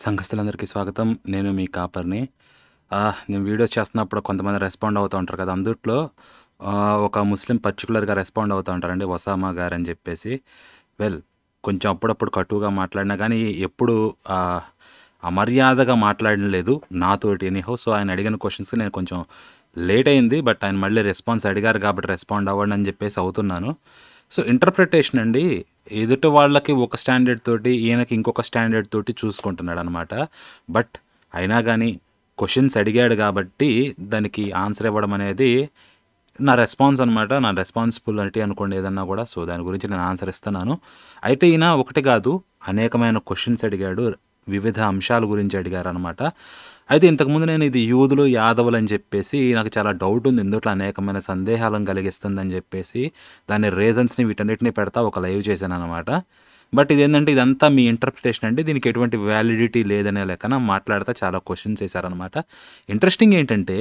సంఘస్థులందరికీ స్వాగతం. నేను మీ కాపర్‌ని. నేను వీడియోస్ చేస్తున్నప్పుడు కొంతమంది రెస్పాండ్ అవుతూ ఉంటారు కదా! అందుట్లో ఒక ముస్లిం పర్టిక్యులర్‌గా రెస్పాండ్ అవుతూ ఉంటారండి. ఒసామా గారని చెప్పేసి. వెల్ కొంచెం అప్పుడప్పుడు కటువుగా మాట్లాడినా గానీ ఎప్పుడు ఆహ్, అమర్యాదగా మాట్లాడడం లేదు నాతోటి ఎనీహౌ. సో, ఆయన అడిగిన క్వెషన్స్‌కి నేను కొంచెం లేట్ అయింది. బట్ ఆయన మళ్ళీ రెస్పాన్స్ అడిగారు కాబట్టి రెస్పాండ్ అవ్వండి అని చెప్పేసి అవుతున్నాను. సో, ఇంటర్ప్రిటేషన్ అండి ఎదుటి వాళ్ళకి ఒక స్టాండర్డ్ తోటి, ఈయనకి ఇంకొక స్టాండర్డ్ తోటి చూసుకుంటున్నాడనమాట. బట్ అయినా గానీ క్వెషన్స్ అడిగాడు గాబట్టి దానికి ఆన్సర్ ఇవ్వడం అనేది నా రెస్పాన్స్ అనమాట. నా రెస్పాన్సిబిలిటీ అనుకోండి ఏదన్నా గూడా. సో, దాని గురించి నేను ఆన్సర్ ఇస్తున్నాను. అయితే ఈయన ఒకటి గాదు అనేకమైన క్వెషన్స్ అడిగాడు. వివిధ అంశాల గురించి అడిగారనమాట. అయితే ఇంతకుముందు నేను ఇది యూదులు, యాదవులు అని చెప్పేసి నాకు చాలా డౌట్ ఉంది. ఇందుట్లో అనేకమైన సందేహాలను కలిగిస్తుందని చెప్పేసి దాని రీజన్స్‌ని వీటన్నిటిని పెడతా ఒక లైవ్ చేశాననమాట. బట్ ఇదేంటంటే ఇదంతా మీ ఇంటర్ప్రిటేషన్ అండి. దీనికి ఎటువంటి వ్యాలిడిటీ లేదనే లెక్కన మాట్లాడతా చాలా క్వెషన్స్ ఏశారనమాట. ఇంట్రెస్టింగ్ ఏంటంటే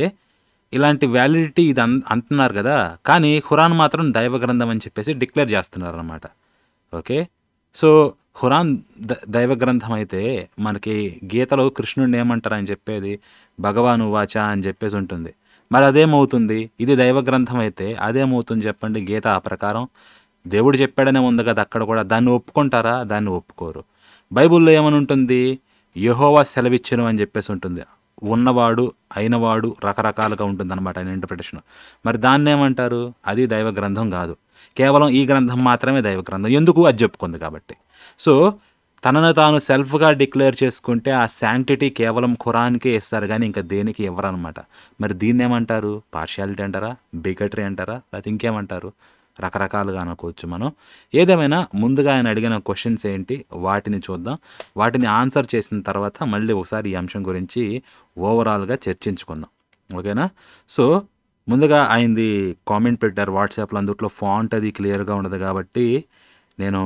ఇలాంటి వ్యాలిడిటీ ఇది అంటున్నారు గదా! కానీ ఖురాన్ మాత్రం దైవ గ్రంథం అని చెప్పేసి డిక్లేర్ చేస్తున్నారనమాట. ఓకే. సో, ఖురాన్ దైవ గ్రంథం అయితే మనకి గీతలో కృష్ణుడిని ఏమంటారని చెప్పేది భగవాను వాచ అని చెప్పేసి ఉంటుంది. మరి అదేమవుతుంది? ఇది దైవ గ్రంథం అయితే అదేమవుతుంది చెప్పండి గీత ఆ ప్రకారం? దేవుడు చెప్పాడనే ఉంది కదా అక్కడ కూడా. దాన్ని ఒప్పుకుంటారా? దాన్ని ఒప్పుకోరు. బైబిల్‌లో ఏమని ఉంటుంది? యెహోవా సెలవిచ్చెను అని చెప్పేసి ఉంటుంది. ఉన్నవాడు, అయినవాడు రకరకాలుగా ఉంటుందన్నమాట ఆయన ఇంటర్ప్రిటేషన్. మరి దాన్నేమంటారు? అది దైవ గ్రంథం గాదు. కేవలం ఈ గ్రంథం మాత్రమే దైవ గ్రంథం. ఎందుకు? అది చెప్పుకుంది కాబట్టి. సో, తనను తాను సెల్ఫ్‌గా డిక్లేర్ చేసుకుంటే ఆ శాంక్టిటీ కేవలం ఖురాన్‌కే ఇస్తారు గానీ ఇంకా దేనికి ఇవ్వరనమాట. మరి దీన్నేమంటారు? పార్షియాలిటీ అంటారా? బిగటరీ అంటారా? లేకపోతే ఇంకేమంటారు? రకరకాలుగా అనుకోవచ్చు మనం. ఏదేమైనా ముందుగా ఆయన అడిగిన క్వెషన్స్ ఏంటి? వాటిని చూద్దాం. వాటిని ఆన్సర్ చేసిన తర్వాత మళ్ళీ ఒకసారి ఈ అంశం గురించి ఓవరాల్‌గా చర్చించుకుందాం. ఓకేనా? సో, ముందుగా ఆయనది కామెంట్ పెట్టారు వాట్సాప్‌లో. అందుట్లో ఫాంట్ అది క్లియర్‌గా ఉండదు కాబట్టి నేను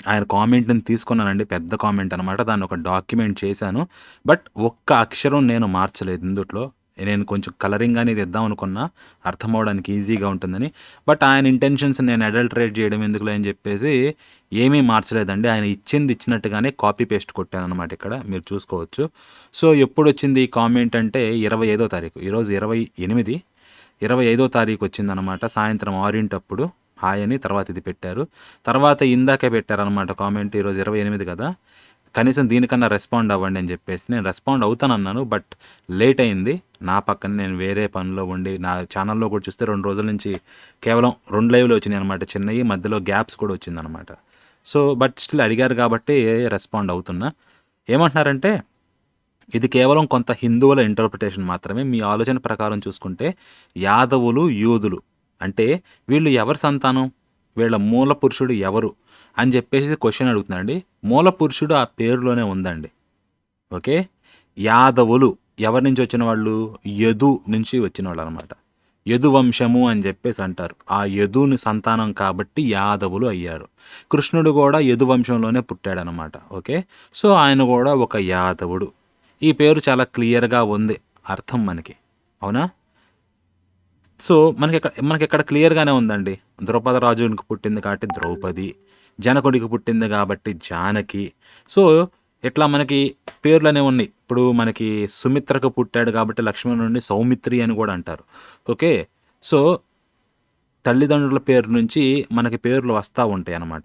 ఆయన కామెంట్‌ని తీసుకున్నానండి. పెద్ద కామెంట్ అనమాట. దాన్ని ఒక డాక్యుమెంట్ చేశాను. బట్ ఒక్క అక్షరం నేను మార్చలేదు ఇందుట్లో. నేను కొంచెం కలరింగ్ అనేది ఇద్దాం అనుకున్నా అర్థమవ్వడానికి ఈజీగా ఉంటుందని. బట్ ఆయన ఇంటెన్షన్స్ నేను అడల్టరేట్ చేయడం ఎందుకులే అని చెప్పేసి ఏమీ మార్చలేదండి. ఆయన ఇచ్చింది ఇచ్చినట్టుగానే కాపీ పేస్ట్ కొట్టాననమాట ఇక్కడ. మీరు చూసుకోవచ్చు. సో, ఎప్పుడొచ్చింది ఈ కామెంట్ అంటే 25వ తారీఖు. ఈరోజు 28, 25వ తారీఖు వచ్చిందనమాట. సాయంత్రం 6 అప్పుడు హాయ్ అని తర్వాత ఇది పెట్టారు. తర్వాత ఇందాకే పెట్టారనమాట కామెంట్. ఈరోజు 28 కదా! కనీసం దీనికన్నా రెస్పాండ్ అవ్వండి అని చెప్పేసి. నేను రెస్పాండ్ అవుతానన్నాను. బట్ లేట్ అయింది. నా పక్కన నేను వేరే పనిలో ఉండి నా ఛానల్‌లో కూడా చూస్తే 2 రోజుల నుంచి కేవలం 2 లైవ్‌లు వచ్చినాయనమాట చిన్నయి. మధ్యలో గ్యాప్స్ కూడా వచ్చిందనమాట. సో, బట్ స్టిల్ అడిగారు కాబట్టి రెస్పాండ్ అవుతున్నా. ఏమంటున్నారంటే ఇది కేవలం కొంత హిందువుల ఇంటర్ప్రిటేషన్ మాత్రమే. మీ ఆలోచన ప్రకారం చూసుకుంటే యాదవులు, యూదులు అంటే వీళ్ళు ఎవరి సంతానం? వీళ్ళ మూల పురుషుడు ఎవరు? అని చెప్పేసి క్వెషన్ అడుగుతున్నానండి. మూల పురుషుడు ఆ పేరులోనే ఉందండి. ఓకే. యాదవులు ఎవరి నుంచి వచ్చిన వాళ్ళు? యదు నుంచి వచ్చిన వాళ్ళనమాట. యదు వంశము అని చెప్పేసి అంటారు. ఆ యదుని సంతానం కాబట్టి యాదవులు అయ్యారు. కృష్ణుడు కూడా యదు వంశంలోనే పుట్టాడనమాట. ఓకే. సో, ఆయన కూడా ఒక యాదవుడు. ఈ పేరు చాలా క్లియర్‌గా ఉంది అర్థం మనకి. అవునా? సో, మనకిక్కడ క్లియర్‌గానే ఉందండి. ద్రౌపద రాజునికి పుట్టింది కాబట్టి ద్రౌపది. జనకుడికి పుట్టింది కాబట్టి జానకి. సో, ఇట్లా మనకి పేర్లనేవి ఉన్నాయి. ఇప్పుడు మనకి సుమిత్రకు పుట్టాడు కాబట్టి లక్ష్మణుడిని సౌమిత్రి అని కూడా అంటారు. ఓకే. సో, తల్లిదండ్రుల పేరు నుంచి మనకి పేర్లు వస్తా ఉంటాయన్నమాట.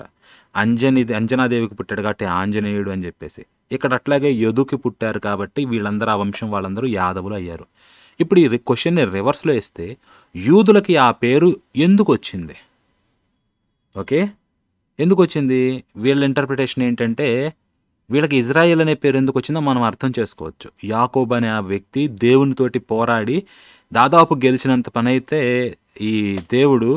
అంజనాదేవికి పుట్టాడు కాబట్టి ఆంజనేయుడు అని చెప్పేసి. ఇక్కడ అట్లాగే యదుకి పుట్టారు కాబట్టి వీళ్ళందరూ ఆ వంశం వాళ్ళందరూ యాదవులు అయ్యారు. ఇప్పుడు ఈ క్వెషన్‌ని రివర్స్‌లో ఏస్తే యూదులకి ఆ పేరు ఎందుకొచ్చింది? ఓకే. ఎందుకొచ్చింది? వీళ్ళ ఇంటర్ప్రిటేషన్ ఏంటంటే వీళ్ళకి ఇజ్రాయేల్ అనే పేరు ఎందుకొచ్చిందో మనం అర్థం చేసుకోవచ్చు. యాకోబు అనే ఆ వ్యక్తి దేవునితోటి పోరాడి దాదాపు గెలిచినంత పనైతే ఈ దేవుడు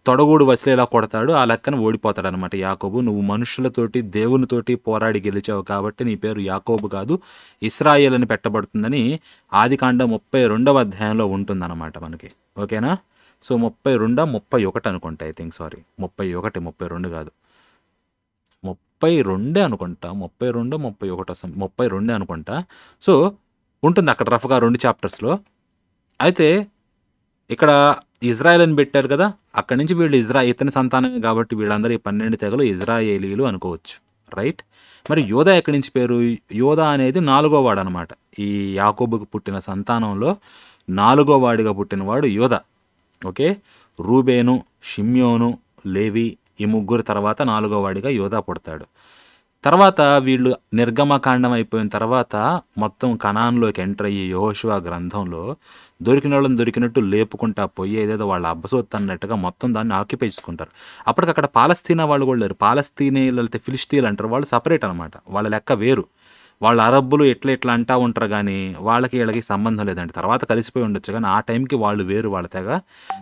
తొడగూడు వసిలేలా కొడతాడు. ఆ లెక్కన ఓడిపోతాడనమాట యాకోబు. నువ్వు మనుషులతోటి, దేవునితోటి పోరాడి గెలిచావు కాబట్టి నీ పేరు యాకోబు కాదు ఇశ్రాయేల్ అని పెట్టబడుతుందని ఆదికాండం 32వ అధ్యాయంలో ఉంటుందన్నమాట మనకి. ఓకేనా? సో, 32, 31 అనుకుంటా ఐ థింక్ సారీ. 31, 32 కాదు. 32 అనుకుంటా. 32, 31 32 అనుకుంటా. సో, ఉంటుంది అక్కడ రఫ్‌గా 2 చాప్టర్స్‌లో. అయితే ఇక్కడ ఇజ్రాయెల్ అని పెట్టారు కదా! అక్కడి నుంచి వీళ్ళు ఇతని సంతానమే కాబట్టి వీళ్ళందరూ ఈ 12 తెగలు ఇజ్రాయేలీలు అనుకోవచ్చు. రైట్. మరి యోధా ఎక్కడి నుంచి పేరు? యోధా అనేది 4వ వాడనమాట. ఈ యాకోబుకు పుట్టిన సంతానంలో 4వ వాడిగా పుట్టినవాడు యోధా. ఓకే. రూబేను, షిమ్యోను, లేవి ఈ ముగ్గురు తర్వాత 4వ వాడిగా యోధా పుడతాడు. తర్వాత వీళ్ళు నిర్గమకాండం అయిపోయిన తర్వాత మొత్తం కనాన్లోకి ఎంటర్ అయ్యి యెహోషువ గ్రంథంలో దొరికిన వాళ్ళని దొరికినట్టు లేపుకుంటా పోయి ఏదేదో వాళ్ళ అబ్బసొత్తు అన్నట్టుగా మొత్తం దాన్ని ఆక్యుపై చేసుకుంటారు. అప్పటికక్కడ పాలస్తీనా వాళ్ళు కూడా లేరు. పాలస్తీనీలు లేకపోతే ఫిలిస్తీన్లు అంటారు, వాళ్ళు సపరేట్ అనమాట. వాళ్ళ లెక్క వేరు. వాళ్ళ అరబ్బులు ఎట్లా అంటా ఉంటారు కానీ వాళ్ళకి వీళ్ళకి సంబంధం లేదండి. తర్వాత కలిసిపోయి ఉండొచ్చు కానీ ఆ టైంకి వాళ్ళు వేరు, వాళ్ళ తెగ.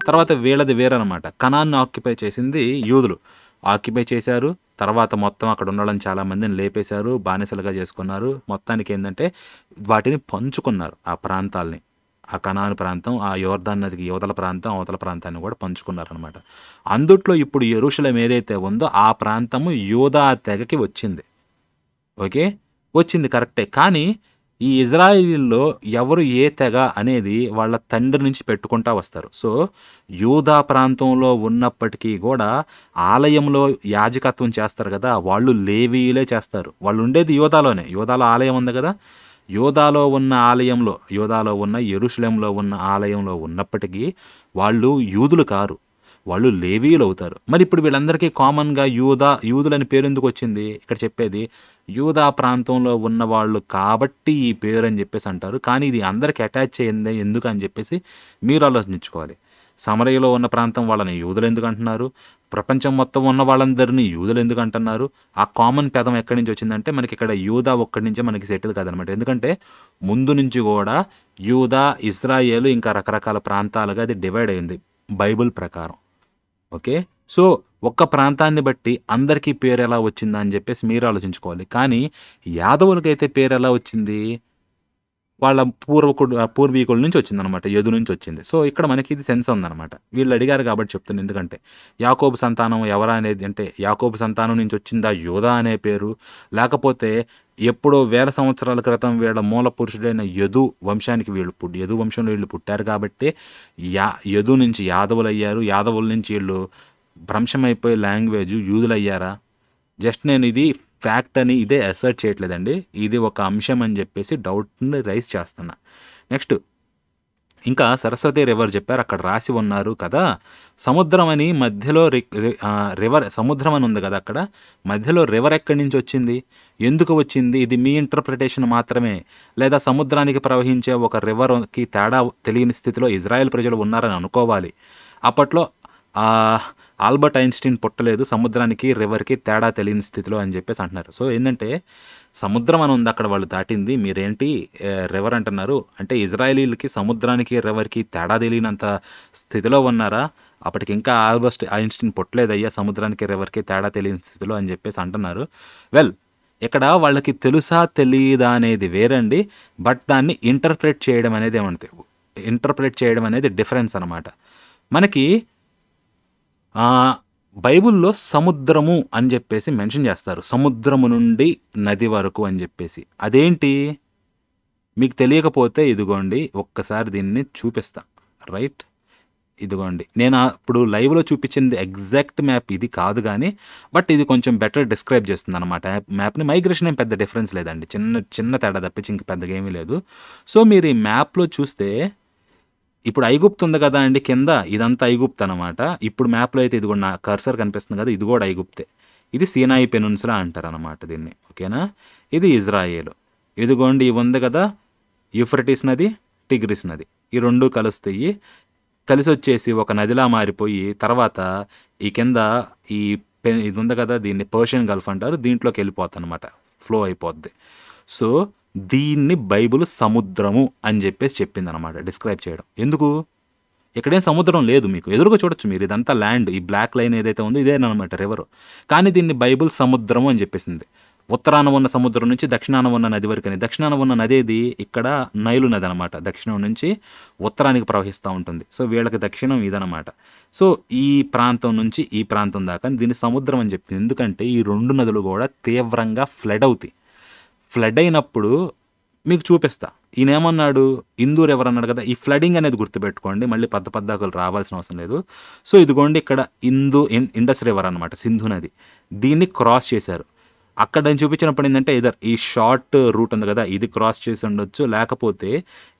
తర్వాత వీళ్ళది వేరనమాట. కనాన్ని ఆక్యుపై చేసింది యూదులు ఆక్యుపై చేశారు. తర్వాత మొత్తం అక్కడ ఉన్న వాళ్ళని చాలామందిని లేపేశారు, బానిసలుగా చేసుకున్నారు. మొత్తానికి ఏంటంటే వాటిని పంచుకున్నారు, ఆ ప్రాంతాలని. ఆ కనాను ప్రాంతం, ఆ యోర్దాన్ నదికి యువతల ప్రాంతం, అవతల ప్రాంతాన్ని కూడా పంచుకున్నారనమాట. అందుట్లో ఇప్పుడు యెరూషలేం ఏదైతే ఉందో ఆ ప్రాంతము యూదా తెగకి వచ్చింది. ఓకే, వచ్చింది కరెక్టే. కానీ ఈ ఇజ్రాయిలీల్లో ఎవరు ఏ తెగ అనేది వాళ్ళ తండ్రి నుంచి పెట్టుకుంటా వస్తారు. సో యూదా ప్రాంతంలో ఉన్నప్పటికీ కూడా ఆలయంలో యాజకత్వం చేస్తారు కదా, వాళ్ళు లేవీయులే చేస్తారు. వాళ్ళు ఉండేది యూదాలోనే. యూదాలో ఆలయం ఉంది కదా, యూదాలో ఉన్న ఆలయంలో, యూదాలో ఉన్న యెరూషలేంలో ఉన్న ఆలయంలో ఉన్నప్పటికీ వాళ్ళు యూదులు కారు, వాళ్ళు లేవీయులు అవుతారు. మరి ఇప్పుడు వీళ్ళందరికీ కామన్గా యూదులని పేరు ఎందుకు వచ్చింది? ఇక్కడ చెప్పేది యూదా ప్రాంతంలో ఉన్నవాళ్ళు కాబట్టి ఈ పేరు అని చెప్పేసి అంటారు. కానీ ఇది అందరికి అటాచ్ అయ్యింది ఎందుకు అని చెప్పేసి మీరు ఆలోచించుకోవాలి. సమరయలో ఉన్న ప్రాంతం వాళ్ళని యూదులు ఎందుకు అంటున్నారు? ప్రపంచం మొత్తం ఉన్న వాళ్ళందరినీ యూదులు ఎందుకు అంటున్నారు? ఆ కామన్ పదం ఎక్కడి నుంచి వచ్చిందంటే మనకి ఇక్కడ యూదా ఒక్కడి నుంచే మనకి సెటిల్ కాదనమాట. ఎందుకంటే ముందు నుంచి కూడా యూదా, ఇజ్రాయేలు ఇంకా రకరకాల ప్రాంతాలుగా అది డివైడ్ అయింది బైబిల్ ప్రకారం. ఓకే, సో ఒక్క ప్రాంతాన్ని బట్టి అందరికీ పేరు ఎలా వచ్చిందా అని చెప్పేసి మీరు ఆలోచించుకోవాలి. కానీ యాదవులకైతే పేరు ఎలా వచ్చింది? వాళ్ళ పూర్వీకుల నుంచి వచ్చిందనమాట, యదు నుంచి వచ్చింది. సో ఇక్కడ మనకి ఇది సెన్స్ ఉందన్నమాట. వీళ్ళు అడిగారు కాబట్టి చెప్తున్నాను. ఎందుకంటే యాకోబు సంతానం ఎవరా అనేది, అంటే యాకోబు సంతానం నుంచి వచ్చిందా యోధా అనే పేరు, లేకపోతే ఎప్పుడో వేల సంవత్సరాల క్రితం వీళ్ళ మూల పురుషుడైన యదు వంశానికి యదు వంశంలో వీళ్ళు పుట్టారు కాబట్టి యదు నుంచి యాదవులు అయ్యారు. యాదవుల నుంచి వీళ్ళు భ్రంశమైపోయి లాంగ్వేజ్ యూదులు అయ్యారా? జస్ట్ నేను ఇది ఫ్యాక్ట్ అని ఇదే అసర్ట్ చేయట్లేదండి, ఇది ఒక అంశం అని చెప్పేసి డౌట్ని రైజ్ చేస్తున్నా. నెక్స్ట్ ఇంకా సరస్వతి రివర్ చెప్పారు, అక్కడ రాసి ఉన్నారు కదా సముద్రం అని. మధ్యలో రివర్, సముద్రం అని ఉంది కదా, అక్కడ మధ్యలో రివర్ ఎక్కడి నుంచి వచ్చింది, ఎందుకు వచ్చింది? ఇది మీ ఇంటర్ప్రిటేషన్ మాత్రమే, లేదా సముద్రానికి ప్రవహించే ఒక రివర్కి తేడా తెలియని స్థితిలో ఇజ్రాయెల్ ప్రజలు ఉన్నారని అనుకోవాలి. అప్పట్లో ఆల్బర్ట్ ఐన్స్టీన్ పుట్టలేదు సముద్రానికి రివర్కి తేడా తెలియని స్థితిలో అని చెప్పేసి అంటున్నారు. సో ఏంటంటే సముద్రం అని ఉంది అక్కడ, వాళ్ళు దాటింది, మీరేంటి రివర్ అంటున్నారు? అంటే ఇజ్రాయేలీలకి సముద్రానికి రివర్కి తేడా తెలియనంత స్థితిలో ఉన్నారా? అప్పటికి ఇంకా ఆల్బర్ట్ ఐన్స్టీన్ పుట్టలేదయ్యా సముద్రానికి రివర్కి తేడా తెలియని స్థితిలో అని చెప్పేసి అంటున్నారు. వెల్, ఇక్కడ వాళ్ళకి తెలుసా తెలియదా అనేది వేరండి, బట్ దాన్ని ఇంటర్ప్రెట్ చేయడం అనేది డిఫరెన్స్ అనమాట. మనకి బైబిల్లో సముద్రము అని చెప్పేసి మెన్షన్ చేస్తారు, సముద్రము నుండి నది వరకు అని చెప్పేసి. అదేంటి మీకు తెలియకపోతే ఇదిగోండి ఒక్కసారి దీన్ని చూపిస్తా. రైట్, ఇదిగోండి నేను ఇప్పుడు లైవ్లో చూపించింది ఎగ్జాక్ట్ మ్యాప్ ఇది కాదు కానీ, బట్ ఇది కొంచెం బెటర్ డిస్క్రైబ్ చేస్తుంది అనమాట మ్యాప్ని. మైగ్రేషన్ ఏం పెద్ద డిఫరెన్స్ లేదండి, చిన్న తేడా తప్పించి ఇంక పెద్దగా ఏమీ లేదు. సో మీరు ఈ మ్యాప్లో చూస్తే ఇప్పుడు ఐగుప్తు ఉంది కదా అండి కింద, ఇదంతా ఐగుప్తు అనమాట. ఇప్పుడు మ్యాప్లో అయితే ఇదిగోండి నా కర్సర్ కనిపిస్తుంది కదా, ఇది కూడా ఐగుప్తే. ఇది సీనాయి పెనున్సులా అంటారు అనమాట దీన్ని. ఓకేనా, ఇది ఇజ్రాయేలు. ఇదిగోండి ఇవి ఉంది కదా యూఫ్రటీస్ నది, టిగ్రిస్ నది, ఈ రెండు కలుస్తాయి, కలిసి వచ్చేసి ఒక నదిలా మారిపోయి తర్వాత ఈ కింద ఇది ఉంది కదా దీన్ని పర్షియన్ గల్ఫ్ అంటారు, దీంట్లోకి వెళ్ళిపోతుంది అనమాట, ఫ్లో అయిపోద్ది. సో దీన్ని బైబిల్ సముద్రము అని చెప్పేసి చెప్పింది అనమాట డిస్క్రైబ్ చేయడం. ఎందుకు? ఇక్కడేం సముద్రం లేదు, మీకు ఎదురుగా చూడొచ్చు మీరు, ఇదంతా ల్యాండ్, ఈ బ్లాక్ లైన్ ఏదైతే ఉందో ఇదేనమాట రివర్. కానీ దీన్ని బైబిల్ సముద్రము అని చెప్పేసింది. ఉత్తరాన ఉన్న సముద్రం నుంచి దక్షిణాన ఉన్న నది వరకు అని. దక్షిణాన ఉన్న నది ఏది? ఇక్కడ నైలు నది అనమాట, దక్షిణం నుంచి ఉత్తరానికి ప్రవహిస్తూ ఉంటుంది. సో వీళ్ళకి దక్షిణం ఇదనమాట. సో ఈ ప్రాంతం నుంచి ఈ ప్రాంతం దాకా దీన్ని సముద్రం అని చెప్పింది. ఎందుకంటే ఈ రెండు నదులు కూడా తీవ్రంగా ఫ్లడ్ అవుతాయి. ఫ్లడ్ అయినప్పుడు మీకు చూపిస్తా. ఈయన ఏమన్నాడు, ఇందూ రివర్ అన్నాడు కదా, ఈ ఫ్లడింగ్ అనేది గుర్తుపెట్టుకోండి, మళ్ళీ పద్దాకులు రావాల్సిన అవసరం లేదు. సో ఇదిగోండి ఇక్కడ ఇండస్ రివర్ అనమాట, సింధు నది, దీన్ని క్రాస్ చేశారు. అక్కడ నేను చూపించినప్పుడు ఏంటంటే ఈ షార్ట్ రూట్ ఉంది కదా, ఇది క్రాస్ చేసి ఉండొచ్చు, లేకపోతే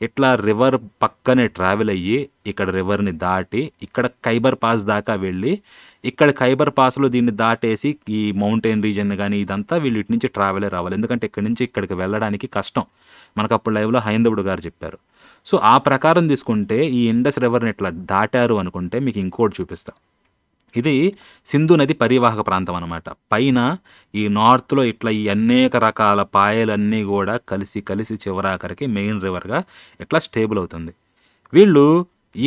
ఇట్లా రివర్ పక్కనే ట్రావెల్ అయ్యి ఇక్కడ రివర్ని దాటి ఇక్కడ ఖైబర్ పాస్ దాకా వెళ్ళి ఇక్కడ ఖైబర్ పాస్లో దీన్ని దాటేసి ఈ మౌంటైన్ రీజన్ కానీ ఇదంతా వీళ్ళు ఇటు నుంచి ట్రావెలే రావాలి, ఎందుకంటే ఇక్కడి నుంచి ఇక్కడికి వెళ్ళడానికి కష్టం. మనకు అప్పుడు లైవ్లో హైందవుడు గారు చెప్పారు. సో ఆ ప్రకారం తీసుకుంటే ఈ ఇండస్ రివర్ని ఇట్లా దాటారు అనుకుంటే మీకు ఇంకోటి చూపిస్తా. ఇది సింధు నది పరివాహక ప్రాంతం అనమాట. పైన ఈ నార్త్లో ఇట్లా ఈ అనేక రకాల పాయలన్నీ కూడా కలిసి కలిసి చివరాఖరికి మెయిన్ రివర్గా ఇట్లా స్టేబుల్ అవుతుంది. వీళ్ళు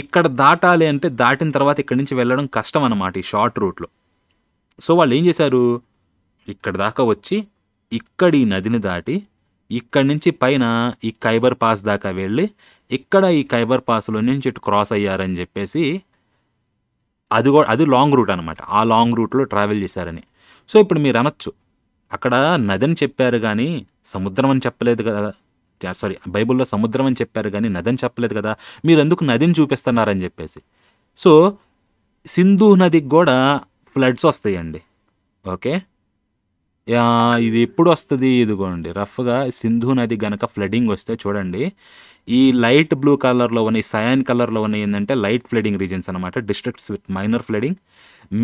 ఇక్కడ దాటాలి అంటే దాటిన తర్వాత ఇక్కడి నుంచి వెళ్ళడం కష్టం అన్నమాట ఈ షార్ట్ రూట్లో. సో వాళ్ళు ఏం చేశారు, ఇక్కడ దాకా వచ్చి ఇక్కడ ఈ నదిని దాటి ఇక్కడి నుంచి పైన ఈ ఖైబర్ పాస్ దాకా వెళ్ళి ఇక్కడ ఈ ఖైబర్ పాస్లో నుంచి ఇటు క్రాస్ అయ్యారని చెప్పేసి అది లాంగ్ రూట్ అనమాట. ఆ లాంగ్ రూట్లో ట్రావెల్ చేశారని. సో ఇప్పుడు మీరు అనొచ్చు, అక్కడ నదని చెప్పారు కానీ సముద్రం అని చెప్పలేదు కదా, సారీ బైబిల్లో సముద్రం అని చెప్పారు కానీ నదని చెప్పలేదు కదా, మీరు ఎందుకు నదిని చూపిస్తున్నారని చెప్పేసి. సో సింధు నదికి కూడా ఫ్లడ్స్ వస్తాయండి. ఓకే, ఇది ఎప్పుడు వస్తుంది, ఇదిగోండి రఫ్గా సింధు నది గనక ఫ్లడింగ్ వస్తే చూడండి, ఈ లైట్ బ్లూ కలర్లో ఉన్న ఈ సయాన్ కలర్లో ఉన్న ఏంటంటే లైట్ ఫ్లడింగ్ రీజన్స్ అనమాట, districts with minor flooding.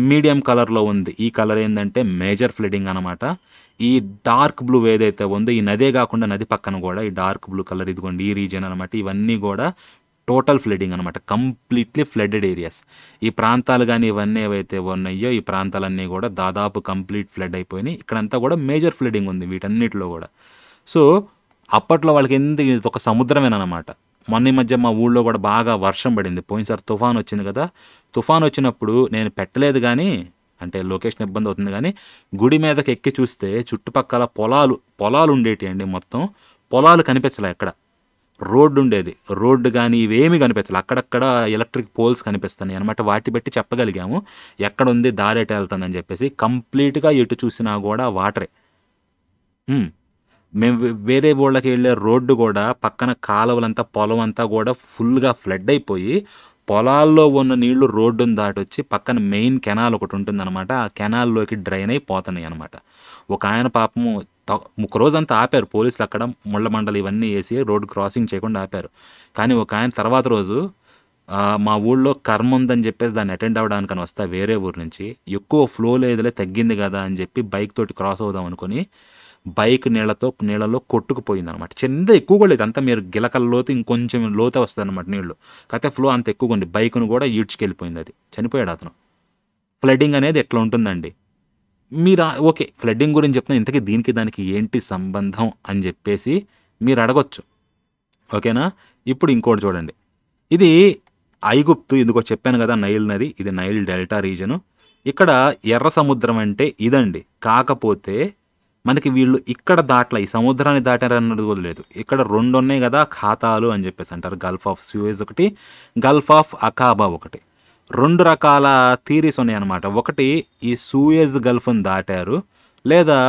Medium కలర్లో ఉంది ఈ కలర్ ఏంటంటే మేజర్ ఫ్లడింగ్ అనమాట. ఈ డార్క్ బ్లూ ఏదైతే ఉందో ఈ నదే కాకుండా నది పక్కన కూడా ఈ డార్క్ బ్లూ కలర్ ఇదిగోండి ఈ రీజన్ అనమాట. ఇవన్నీ కూడా టోటల్ ఫ్లడింగ్ అనమాట, కంప్లీట్లీ ఫ్లడెడ్ ఏరియాస్. ఈ ప్రాంతాలు కానీ ఇవన్నీ ఏవైతే ఉన్నాయో ఈ ప్రాంతాలన్నీ కూడా దాదాపు కంప్లీట్ ఫ్లడ్ అయిపోయినాయి. ఇక్కడంతా కూడా మేజర్ ఫ్లడింగ్ ఉంది వీటన్నిటిలో కూడా. సో అప్పట్లో వాళ్ళకి ఎందుకు ఒక సముద్రమేనమాట. మొన్న ఈ మధ్య మా ఊళ్ళో కూడా బాగా వర్షం పడింది, పోయినసారి తుఫాన్ వచ్చింది కదా, తుఫాన్ వచ్చినప్పుడు నేను పెట్టలేదు కానీ అంటే లొకేషన్ ఇబ్బంది అవుతుంది కానీ గుడి మీదకి ఎక్కి చూస్తే చుట్టుపక్కల పొలాలు ఉండేటి అండి. మొత్తం పొలాలు కనిపించలే, ఎక్కడ రోడ్డు ఉండేది, రోడ్డు కానీ ఇవేమీ కనిపించాలి, అక్కడక్కడ ఎలక్ట్రిక్ పోల్స్ కనిపిస్తున్నాయి అనమాట. వాటి బట్టి చెప్పగలిగాము ఎక్కడ ఉంది దారి ఎటు వెళ్తుందని చెప్పేసి. కంప్లీట్గా ఎటు చూసినా కూడా వాటరే. మేము వేరే ఊళ్ళకి వెళ్ళే రోడ్డు కూడా పక్కన కాలువలంతా పొలం అంతా కూడా ఫుల్గా ఫ్లడ్ అయిపోయి పొలాల్లో ఉన్న నీళ్లు రోడ్డును దాటొచ్చి పక్కన మెయిన్ కెనాల్ ఒకటి ఉంటుందన్నమాట, ఆ కెనాల్లోకి డ్రైన్ అయిపోతున్నాయి అనమాట. ఒక ఆయన పాపము ఒక రోజంతా ఆపారు పోలీసులు, అక్కడ ముళ్ళ మండలు ఇవన్నీ వేసి రోడ్డు క్రాసింగ్ చేయకుండా ఆపారు. కానీ ఒక ఆయన తర్వాత రోజు మా ఊళ్ళో కర్మ ఉందని చెప్పేసి దాన్ని అటెండ్ అవ్వడానికని వస్తా వేరే ఊరు నుంచి, ఎక్కువ ఫ్లో లేదులే తగ్గింది కదా అని చెప్పి బైక్ తోటి క్రాస్ అవుదాం అనుకుని బైక్ నీళ్ళలో కొట్టుకుపోయింది అనమాట. చిన్న ఎక్కువగా లేదు, అంతా మీరు గిలకల లోతు ఇంకొంచెం లోతే వస్తుంది అనమాట నీళ్లు, కాకపోతే ఫ్లో అంత ఎక్కువగా ఉంది, బైక్ను కూడా ఈడ్చుకెళ్ళిపోయింది, అది చనిపోయాడు అతను. ఫ్లడ్డింగ్ అనేది ఎట్లా ఉంటుందండి. మీరు ఓకే ఫ్లడ్డింగ్ గురించి చెప్తున్నా, ఇంతకీ దీనికి దానికి ఏంటి సంబంధం అని చెప్పేసి మీరు అడగొచ్చు. ఓకేనా, ఇప్పుడు ఇంకోటి చూడండి, ఇది ఐగుప్తు, ఇదిగో చెప్పాను కదా నైల్ నది, ఇది నైల్ డెల్టా రీజను. ఇక్కడ ఎర్ర సముద్రం అంటే ఇదండి. కాకపోతే మనకి వీళ్ళు ఇక్కడ దాట్ల ఈ సముద్రాన్ని దాటారన్నది కూడా లేదు. ఇక్కడ రెండు ఉన్నాయి కదా ఖాతాలు అని చెప్పేసి అంటారు, గల్ఫ్ ఆఫ్ సూయజ్ ఒకటి, గల్ఫ్ ఆఫ్ అకాబా ఒకటి. రెండు రకాల థీరీస్ ఉన్నాయి అన్నమాట. ఒకటి ఈ సూయజ్ గల్ఫ్ని దాటారు, లేదా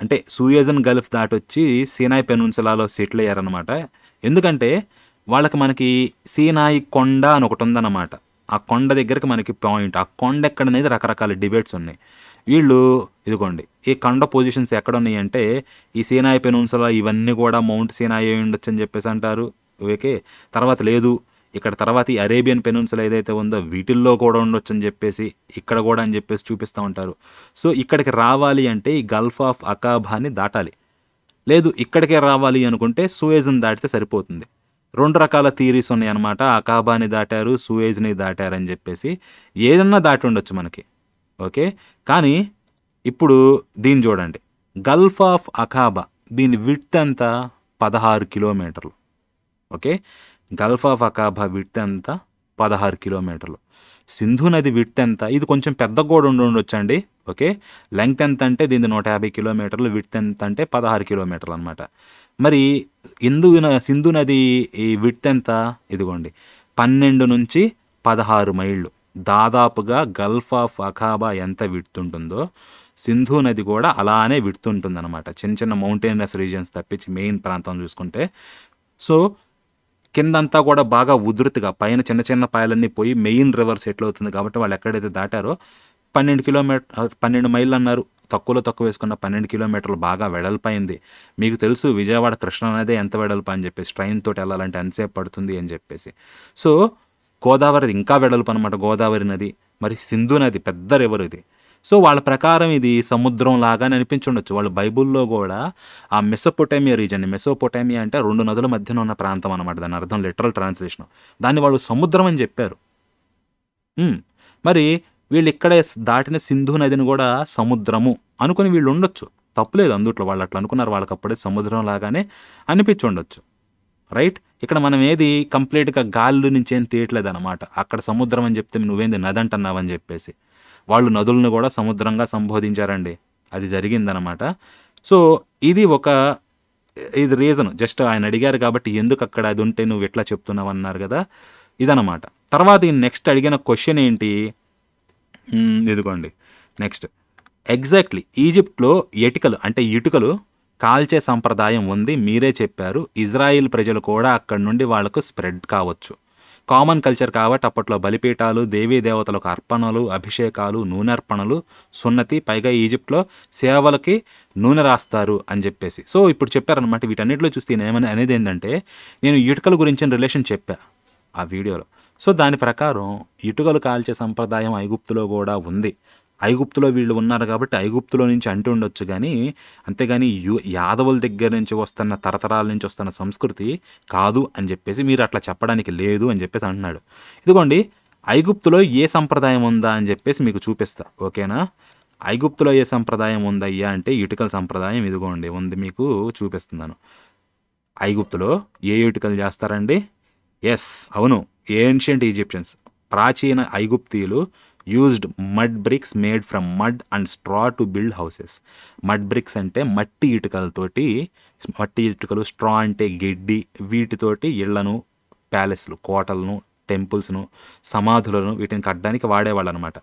అంటే సూయజ్ని గల్ఫ్ దాటొచ్చి సీనాయి పెనున్సులాలో సెటిల్ అయ్యారనమాట. ఎందుకంటే వాళ్ళకి మనకి సీనాయి కొండ అని ఒకటి ఉందన్నమాట, ఆ కొండ దగ్గరికి మనకి పాయింట్, ఆ కొండ ఎక్కడనేది రకరకాల డిబేట్స్ ఉన్నాయి. వీళ్ళు ఇదిగోండి ఈ కొండ పొజిషన్స్ ఎక్కడ ఉన్నాయి అంటే ఈ సీనాయి పెనున్సులా ఇవన్నీ కూడా మౌంట్ సీనాయి అయి ఉండొచ్చు అని చెప్పేసి అంటారు. ఓకే, తర్వాత లేదు ఇక్కడ తర్వాత ఈ అరేబియన్ పెనున్సులా ఏదైతే ఉందో వీటిల్లో కూడా ఉండొచ్చు అని చెప్పేసి ఇక్కడ కూడా అని చెప్పేసి చూపిస్తూ ఉంటారు. సో ఇక్కడికి రావాలి అంటే ఈ గల్ఫ్ ఆఫ్ అకాబాని దాటాలి, లేదు ఇక్కడికే రావాలి అనుకుంటే సూయజ్ని దాటితే సరిపోతుంది. రెండు రకాల థీరీస్ ఉన్నాయి అన్నమాట, అకాబాని దాటారు సూయజ్ని దాటారు అని చెప్పేసి, ఏదన్నా దాటి ఉండొచ్చు మనకి. ఓకే, కానీ ఇప్పుడు దీన్ని చూడండి, గల్ఫ్ ఆఫ్ అకాబా దీని విడ్త్ ఎంత 16 కిలోమీటర్లు. Okay, Gulf of Aqaba width ఎంత 16 కిలోమీటర్లు. సింధు నది విడ్త్ ఎంత, ఇది కొంచెం పెద్ద కూడా ఉండొచ్చు అండి. ఓకే, లెంగ్త్ ఎంత అంటే దీని 150 కిలోమీటర్లు, విడ్త్ ఎంత అంటే 16 కిలోమీటర్లు అనమాట. మరి సింధు నది ఈ విడ్త్ ఎంత, ఇదిగోండి 12 నుంచి 16 మైళ్ళు. దాదాపుగా గల్ఫ్ ఆఫ్ అకాబా ఎంత విడుతుంటుందో సింధు నది కూడా అలానే విడుతుంటుందన్నమాట, చిన్న చిన్న మౌంటైనస్ రీజియన్స్ తప్పించి మెయిన్ ప్రాంతం చూసుకుంటే. సో కిందంతా కూడా బాగా ఉధృతిగా, పైన చిన్న చిన్న పాయలన్నీ పోయి మెయిన్ రివర్ సెటిల్ అవుతుంది కాబట్టి వాళ్ళు ఎక్కడైతే దాటారో 12 మైళ్ళు అన్నారు, తక్కువలో తక్కువ వేసుకున్న 12 కిలోమీటర్లు బాగా వెడల్పైంది. మీకు తెలుసు విజయవాడ కృష్ణా నదే ఎంత వెడల్పు అని చెప్పేసి, ట్రైన్ తోటి వెళ్ళాలంటే ఎంతసేపు పడుతుంది అని చెప్పేసి. సో గోదావరి ఇంకా వెడల్పు అనమాట, గోదావరి నది. మరి సింధు నది పెద్ద రివర్ ఇది. సో వాళ్ళ ప్రకారం ఇది సముద్రం లాగానే అనిపించుండొచ్చు. వాళ్ళు బైబుల్లో కూడా ఆ మెసోపొటామియా రీజన్, మెసోపొటామియా అంటే 2 నదుల మధ్యన ఉన్న ప్రాంతం అనమాట, దాని అర్థం లిటరల్ ట్రాన్స్లేషన్. దాన్ని వాళ్ళు సముద్రం అని చెప్పారు. మరి వీళ్ళు ఇక్కడే దాటిన సింధు నదిని కూడా సముద్రము అనుకుని వీళ్ళు ఉండొచ్చు, తప్పులేదు అందుట్లో. వాళ్ళు అట్లా అనుకున్నారు, వాళ్ళకి అప్పుడే సముద్రం లాగానే అనిపించి ఉండొచ్చు, రైట్. ఇక్కడ మనం ఏది కంప్లీట్గా గాలి నుంచి ఏం తీయట్లేదు అనమాట. అక్కడ సముద్రం అని చెప్తే నువ్వేంది నది అంటున్నావని చెప్పేసి వాళ్ళు నదులను కూడా సముద్రంగా సంబోధించారండి, అది జరిగిందనమాట. సో ఇది రీజన్. జస్ట్ ఆయన అడిగారు కాబట్టి ఎందుకు అక్కడ అది ఉంటే నువ్వు ఎట్లా చెప్తున్నావు అన్నారు కదా, ఇదనమాట. తర్వాత ఈ నెక్స్ట్ అడిగిన క్వశ్చన్ ఏంటి, ఇదిగోండి నెక్స్ట్. ఎగ్జాక్ట్లీ ఈజిప్ట్లో ఇటుకలు కాల్చే సంప్రదాయం ఉంది, మీరే చెప్పారు. ఇజ్రాయిల్ ప్రజలు కూడా అక్కడి నుండి వాళ్లకు స్ప్రెడ్ కావచ్చు. కామన్ కల్చర్ కాబట్టి అప్పట్లో బలిపీఠాలు, దేవీ దేవతలకు అర్పణలు, అభిషేకాలు, నూనె అర్పణలు, సున్నతి, పైగా ఈజిప్ట్లో సేవలకి నూనె రాస్తారు అని చెప్పేసి. సో ఇప్పుడు చెప్పారనమాట. వీటన్నిటిలో చూస్తే ఏమని అనేది ఏంటంటే, నేను ఇటుకల గురించిన రిలేషన్ చెప్పా ఆ వీడియోలో. సో దాని ప్రకారం ఇటుకలు కాల్చే సంప్రదాయం ఐగుప్తులో కూడా ఉంది. ఐగుప్తులో వీళ్ళు ఉన్నారు కాబట్టి ఐగుప్తులో నుంచి అంటూ ఉండొచ్చు, కానీ అంతేగాని యాదవుల దగ్గర నుంచి వస్తున్న, తరతరాల నుంచి వస్తున్న సంస్కృతి కాదు అని చెప్పేసి, మీరు అట్లా చెప్పడానికి లేదు అని చెప్పేసి అంటున్నాడు. ఇదిగోండి ఐగుప్తులో ఏ సంప్రదాయం ఉందా అని చెప్పేసి మీకు చూపిస్తా, ఓకేనా. ఐగుప్తులో ఏ సంప్రదాయం ఉందయ్యా అంటే ఇటుకల సంప్రదాయం ఇదిగోండి ఉంది, మీకు చూపిస్తున్నాను. ఐగుప్తులో ఏ ఇటుకలు చేస్తారండి? ఎస్, అవును, ఏన్షియంట్ ఈజిప్షియన్స్, ప్రాచీన ఐగుప్తీయులు used mud bricks made from mud and straw to build houses. Mud bricks అంటే మట్టి ఇటుకలు, స్ట్రా అంటే గడ్డి, వీటితోటి ఇళ్లను, ప్యాలెస్లు, కోటలను, టెంపుల్స్ను, సమాధులను వీటిని కట్టడానికి వాడేవాళ్ళు అనమాట.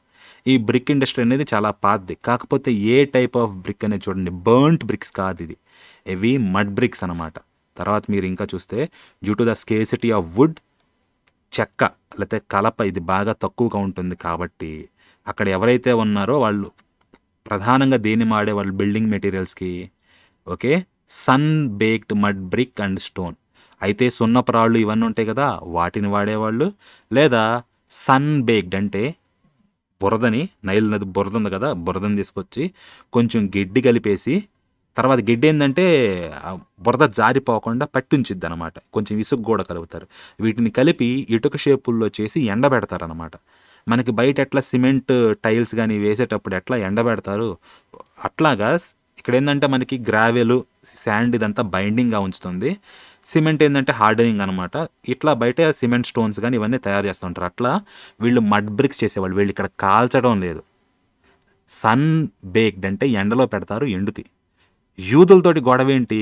ఈ బ్రిక్ ఇండస్ట్రీ అనేది చాలా పాతది. కాకపోతే ఏ టైప్ ఆఫ్ బ్రిక్ అనేది చూడండి, బర్న్ట్ బ్రిక్స్ కాదు ఇది, ఇవి మడ్ బ్రిక్స్ అనమాట. తర్వాత మీరు ఇంకా చూస్తే due to the స్కేసిటీ of would, చెక్క లేకపోతే కలప ఇది బాగా తక్కువగా ఉంటుంది కాబట్టి అక్కడ ఎవరైతే ఉన్నారో వాళ్ళు ప్రధానంగా దేన్ని వాడేవాళ్ళు బిల్డింగ్ మెటీరియల్స్కి, okay, sun baked mud brick and stone. అయితే సున్నపురాళ్ళు ఇవన్నీ ఉంటాయి కదా, వాటిని వాడేవాళ్ళు. లేదా సన్ బేక్డ్ అంటే బురదని, నైల్ నది బురద ఉంది కదా, బురదని తీసుకొచ్చి కొంచెం గడ్డి కలిపేసి, తర్వాత గడ్డి ఏంటంటే బురద జారిపోకుండా పట్టుంచిద్ది అనమాట, కొంచెం ఇసుగు కూడా కలుపుతారు. వీటిని కలిపి ఇటుక షేపుల్లో చేసి ఎండబెడతారనమాట. మనకి బయట ఎట్లా సిమెంట్ టైల్స్ కానీ వేసేటప్పుడు ఎట్లా ఎండబెడతారు, అట్లాగా ఇక్కడ ఏంటంటే మనకి గ్రావెలు, శాండ్ ఇదంతా బైండింగ్గా ఉంచుతుంది. సిమెంట్ ఏంటంటే హార్డనింగ్ అనమాట. ఇట్లా బయట సిమెంట్ స్టోన్స్ కానీ ఇవన్నీ తయారు చేస్తుంటారు. అట్లా వీళ్ళు మడ్ బ్రిక్స్ చేసేవాళ్ళు. వీళ్ళు ఇక్కడ కాల్చడం లేదు, సన్ బేక్డ్ అంటే ఎండలో పెడతారు, ఎండుతాయి. యూదులతోటి గొడవ ఏంటి,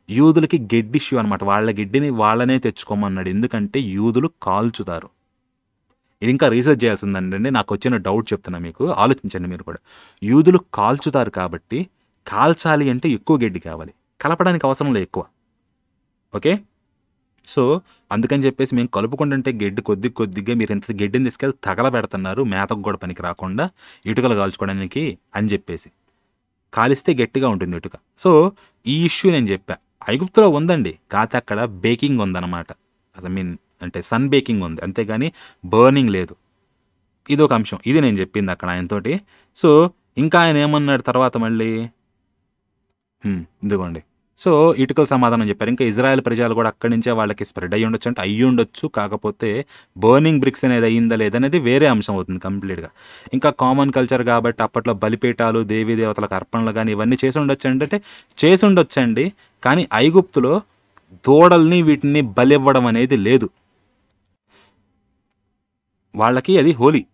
యూదులకి గడ్డి ఇష్యూ అనమాట. వాళ్ళ గడ్డిని వాళ్ళనే తెచ్చుకోమన్నాడు, ఎందుకంటే యూదులు కాల్చుతారు. ఇది ఇంకా రీసెర్చ్ చేయాల్సిందండి, నాకు వచ్చిన డౌట్ చెప్తున్నా మీకు, ఆలోచించండి మీరు కూడా. యూదులు కాల్చుతారు కాబట్టి కాల్చాలి అంటే ఎక్కువ గడ్డి కావాలి, కలపడానికి అవసరం లేదు ఎక్కువ, ఓకే. సో అందుకని చెప్పేసి మేము కలుపుకుంటుంటే గడ్డి కొద్దిగా మీరు ఎంత గడ్డిని తీసుకెళ్ళి తగలబెడుతున్నారు, మేతకు కూడా పనికి రాకుండా ఇటుకలు కాల్చుకోవడానికి అని చెప్పేసి. కాలిస్తే గట్టిగా ఉంటుంది ఇటుక. సో ఈ ఇష్యూ నేను చెప్పా, ఐగుప్తులో ఉందండి, కాకపోతే అక్కడ బేకింగ్ ఉందన్నమాట. అంటే సన్ బేకింగ్ ఉంది, అంతేగాని బర్నింగ్ లేదు. ఇది ఒక అంశం, ఇది నేను చెప్పింది అక్కడ ఆయనతోటి. సో ఇంకా ఆయన ఏమన్నాడు తర్వాత మళ్ళీ, ఇదిగోండి. సో ఇటుకల సమాధానం చెప్పారు. ఇంకా ఇజ్రాయెల్ ప్రజలు కూడా అక్కడి నుంచే వాళ్ళకి స్ప్రెడ్ అయ్యి ఉండొచ్చు అంటే అయ్యి ఉండొచ్చు, కాకపోతే బర్నింగ్ బ్రిక్స్ అనేది అయ్యిందా లేదనేది వేరే అంశం అవుతుంది కంప్లీట్గా. ఇంకా కామన్ కల్చర్ కాబట్టి అప్పట్లో బలిపీఠాలు, దేవీ దేవతలకు అర్పణలు కానీ ఇవన్నీ చేసి ఉండొచ్చు అంటే చేసి ఉండొచ్చండి. కానీ ఐగుప్తులో దూడల్ని వీటిని బలివ్వడం అనేది లేదు, వాళ్ళకి అది హోలీ